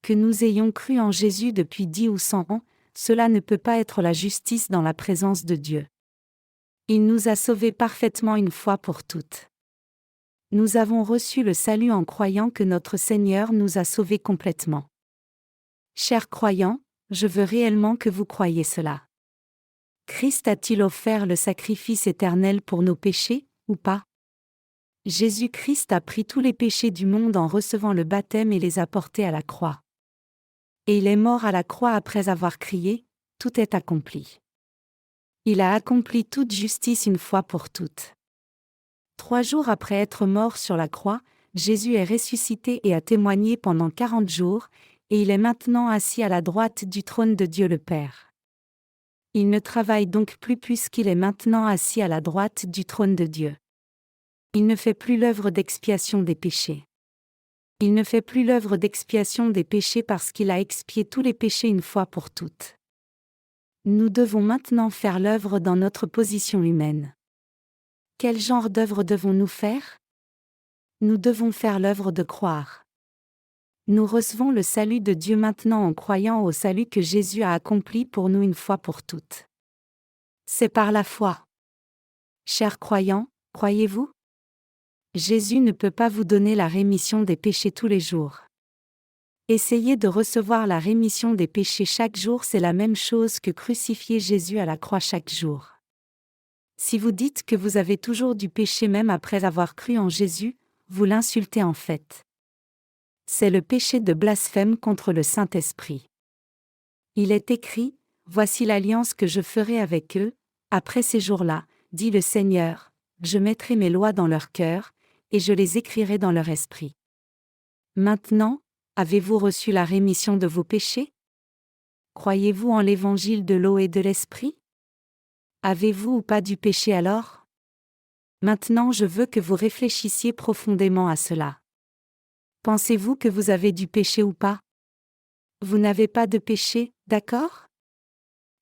Que nous ayons cru en Jésus depuis 10 ou 100 ans, cela ne peut pas être la justice dans la présence de Dieu. Il nous a sauvés parfaitement une fois pour toutes. Nous avons reçu le salut en croyant que notre Seigneur nous a sauvés complètement. Chers croyants, je veux réellement que vous croyiez cela. Christ a-t-il offert le sacrifice éternel pour nos péchés, ou pas? Jésus-Christ a pris tous les péchés du monde en recevant le baptême et les a portés à la croix. Et il est mort à la croix après avoir crié « Tout est accompli ». Il a accompli toute justice une fois pour toutes. 3 jours après être mort sur la croix, Jésus est ressuscité et a témoigné pendant 40 jours, et il est maintenant assis à la droite du trône de Dieu le Père. Il ne travaille donc plus puisqu'il est maintenant assis à la droite du trône de Dieu. Il ne fait plus l'œuvre d'expiation des péchés. Il ne fait plus l'œuvre d'expiation des péchés parce qu'il a expié tous les péchés une fois pour toutes. Nous devons maintenant faire l'œuvre dans notre position humaine. Quel genre d'œuvre devons-nous faire? Nous devons faire l'œuvre de croire. Nous recevons le salut de Dieu maintenant en croyant au salut que Jésus a accompli pour nous une fois pour toutes. C'est par la foi. Chers croyants, croyez-vous? Jésus ne peut pas vous donner la rémission des péchés tous les jours. Essayer de recevoir la rémission des péchés chaque jour, c'est la même chose que crucifier Jésus à la croix chaque jour. Si vous dites que vous avez toujours du péché même après avoir cru en Jésus, vous l'insultez en fait. C'est le péché de blasphème contre le Saint-Esprit. Il est écrit, « Voici l'alliance que je ferai avec eux, après ces jours-là, dit le Seigneur, je mettrai mes lois dans leur cœur, et je les écrirai dans leur esprit. » Maintenant, avez-vous reçu la rémission de vos péchés? Croyez-vous en l'évangile de l'eau et de l'esprit? Avez-vous ou pas du péché alors? Maintenant je veux que vous réfléchissiez profondément à cela. Pensez-vous que vous avez du péché ou pas? Vous n'avez pas de péché, d'accord?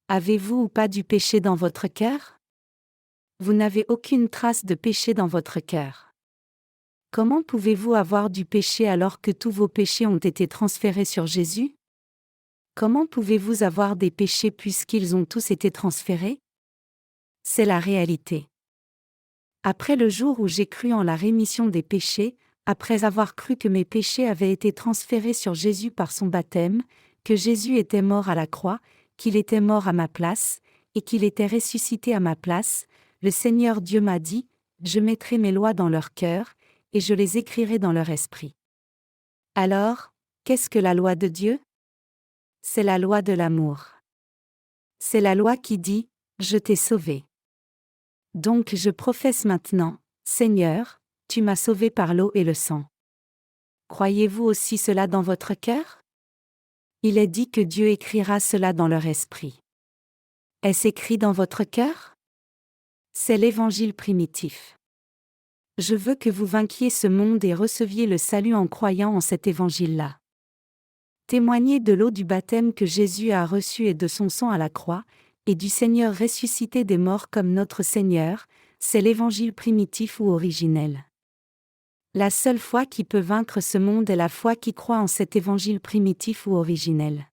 Avez-vous ou pas du péché dans votre cœur? Vous n'avez aucune trace de péché dans votre cœur. Comment pouvez-vous avoir du péché alors que tous vos péchés ont été transférés sur Jésus? Comment pouvez-vous avoir des péchés puisqu'ils ont tous été transférés? C'est la réalité. Après le jour où j'ai cru en la rémission des péchés, après avoir cru que mes péchés avaient été transférés sur Jésus par son baptême, que Jésus était mort à la croix, qu'il était mort à ma place, et qu'il était ressuscité à ma place, le Seigneur Dieu m'a dit, « Je mettrai mes lois dans leur cœur, et je les écrirai dans leur esprit. » Alors, qu'est-ce que la loi de Dieu? C'est la loi de l'amour. C'est la loi qui dit, « Je t'ai sauvé. » Donc je professe maintenant, « Seigneur, tu m'as sauvé par l'eau et le sang. » Croyez-vous aussi cela dans votre cœur? Il est dit que Dieu écrira cela dans leur esprit. Est-ce écrit dans votre cœur? C'est l'évangile primitif. Je veux que vous vainquiez ce monde et receviez le salut en croyant en cet évangile-là. Témoignez de l'eau du baptême que Jésus a reçu et de son sang à la croix, et du Seigneur ressuscité des morts comme notre Seigneur, c'est l'évangile primitif ou originel. La seule foi qui peut vaincre ce monde est la foi qui croit en cet évangile primitif ou originel.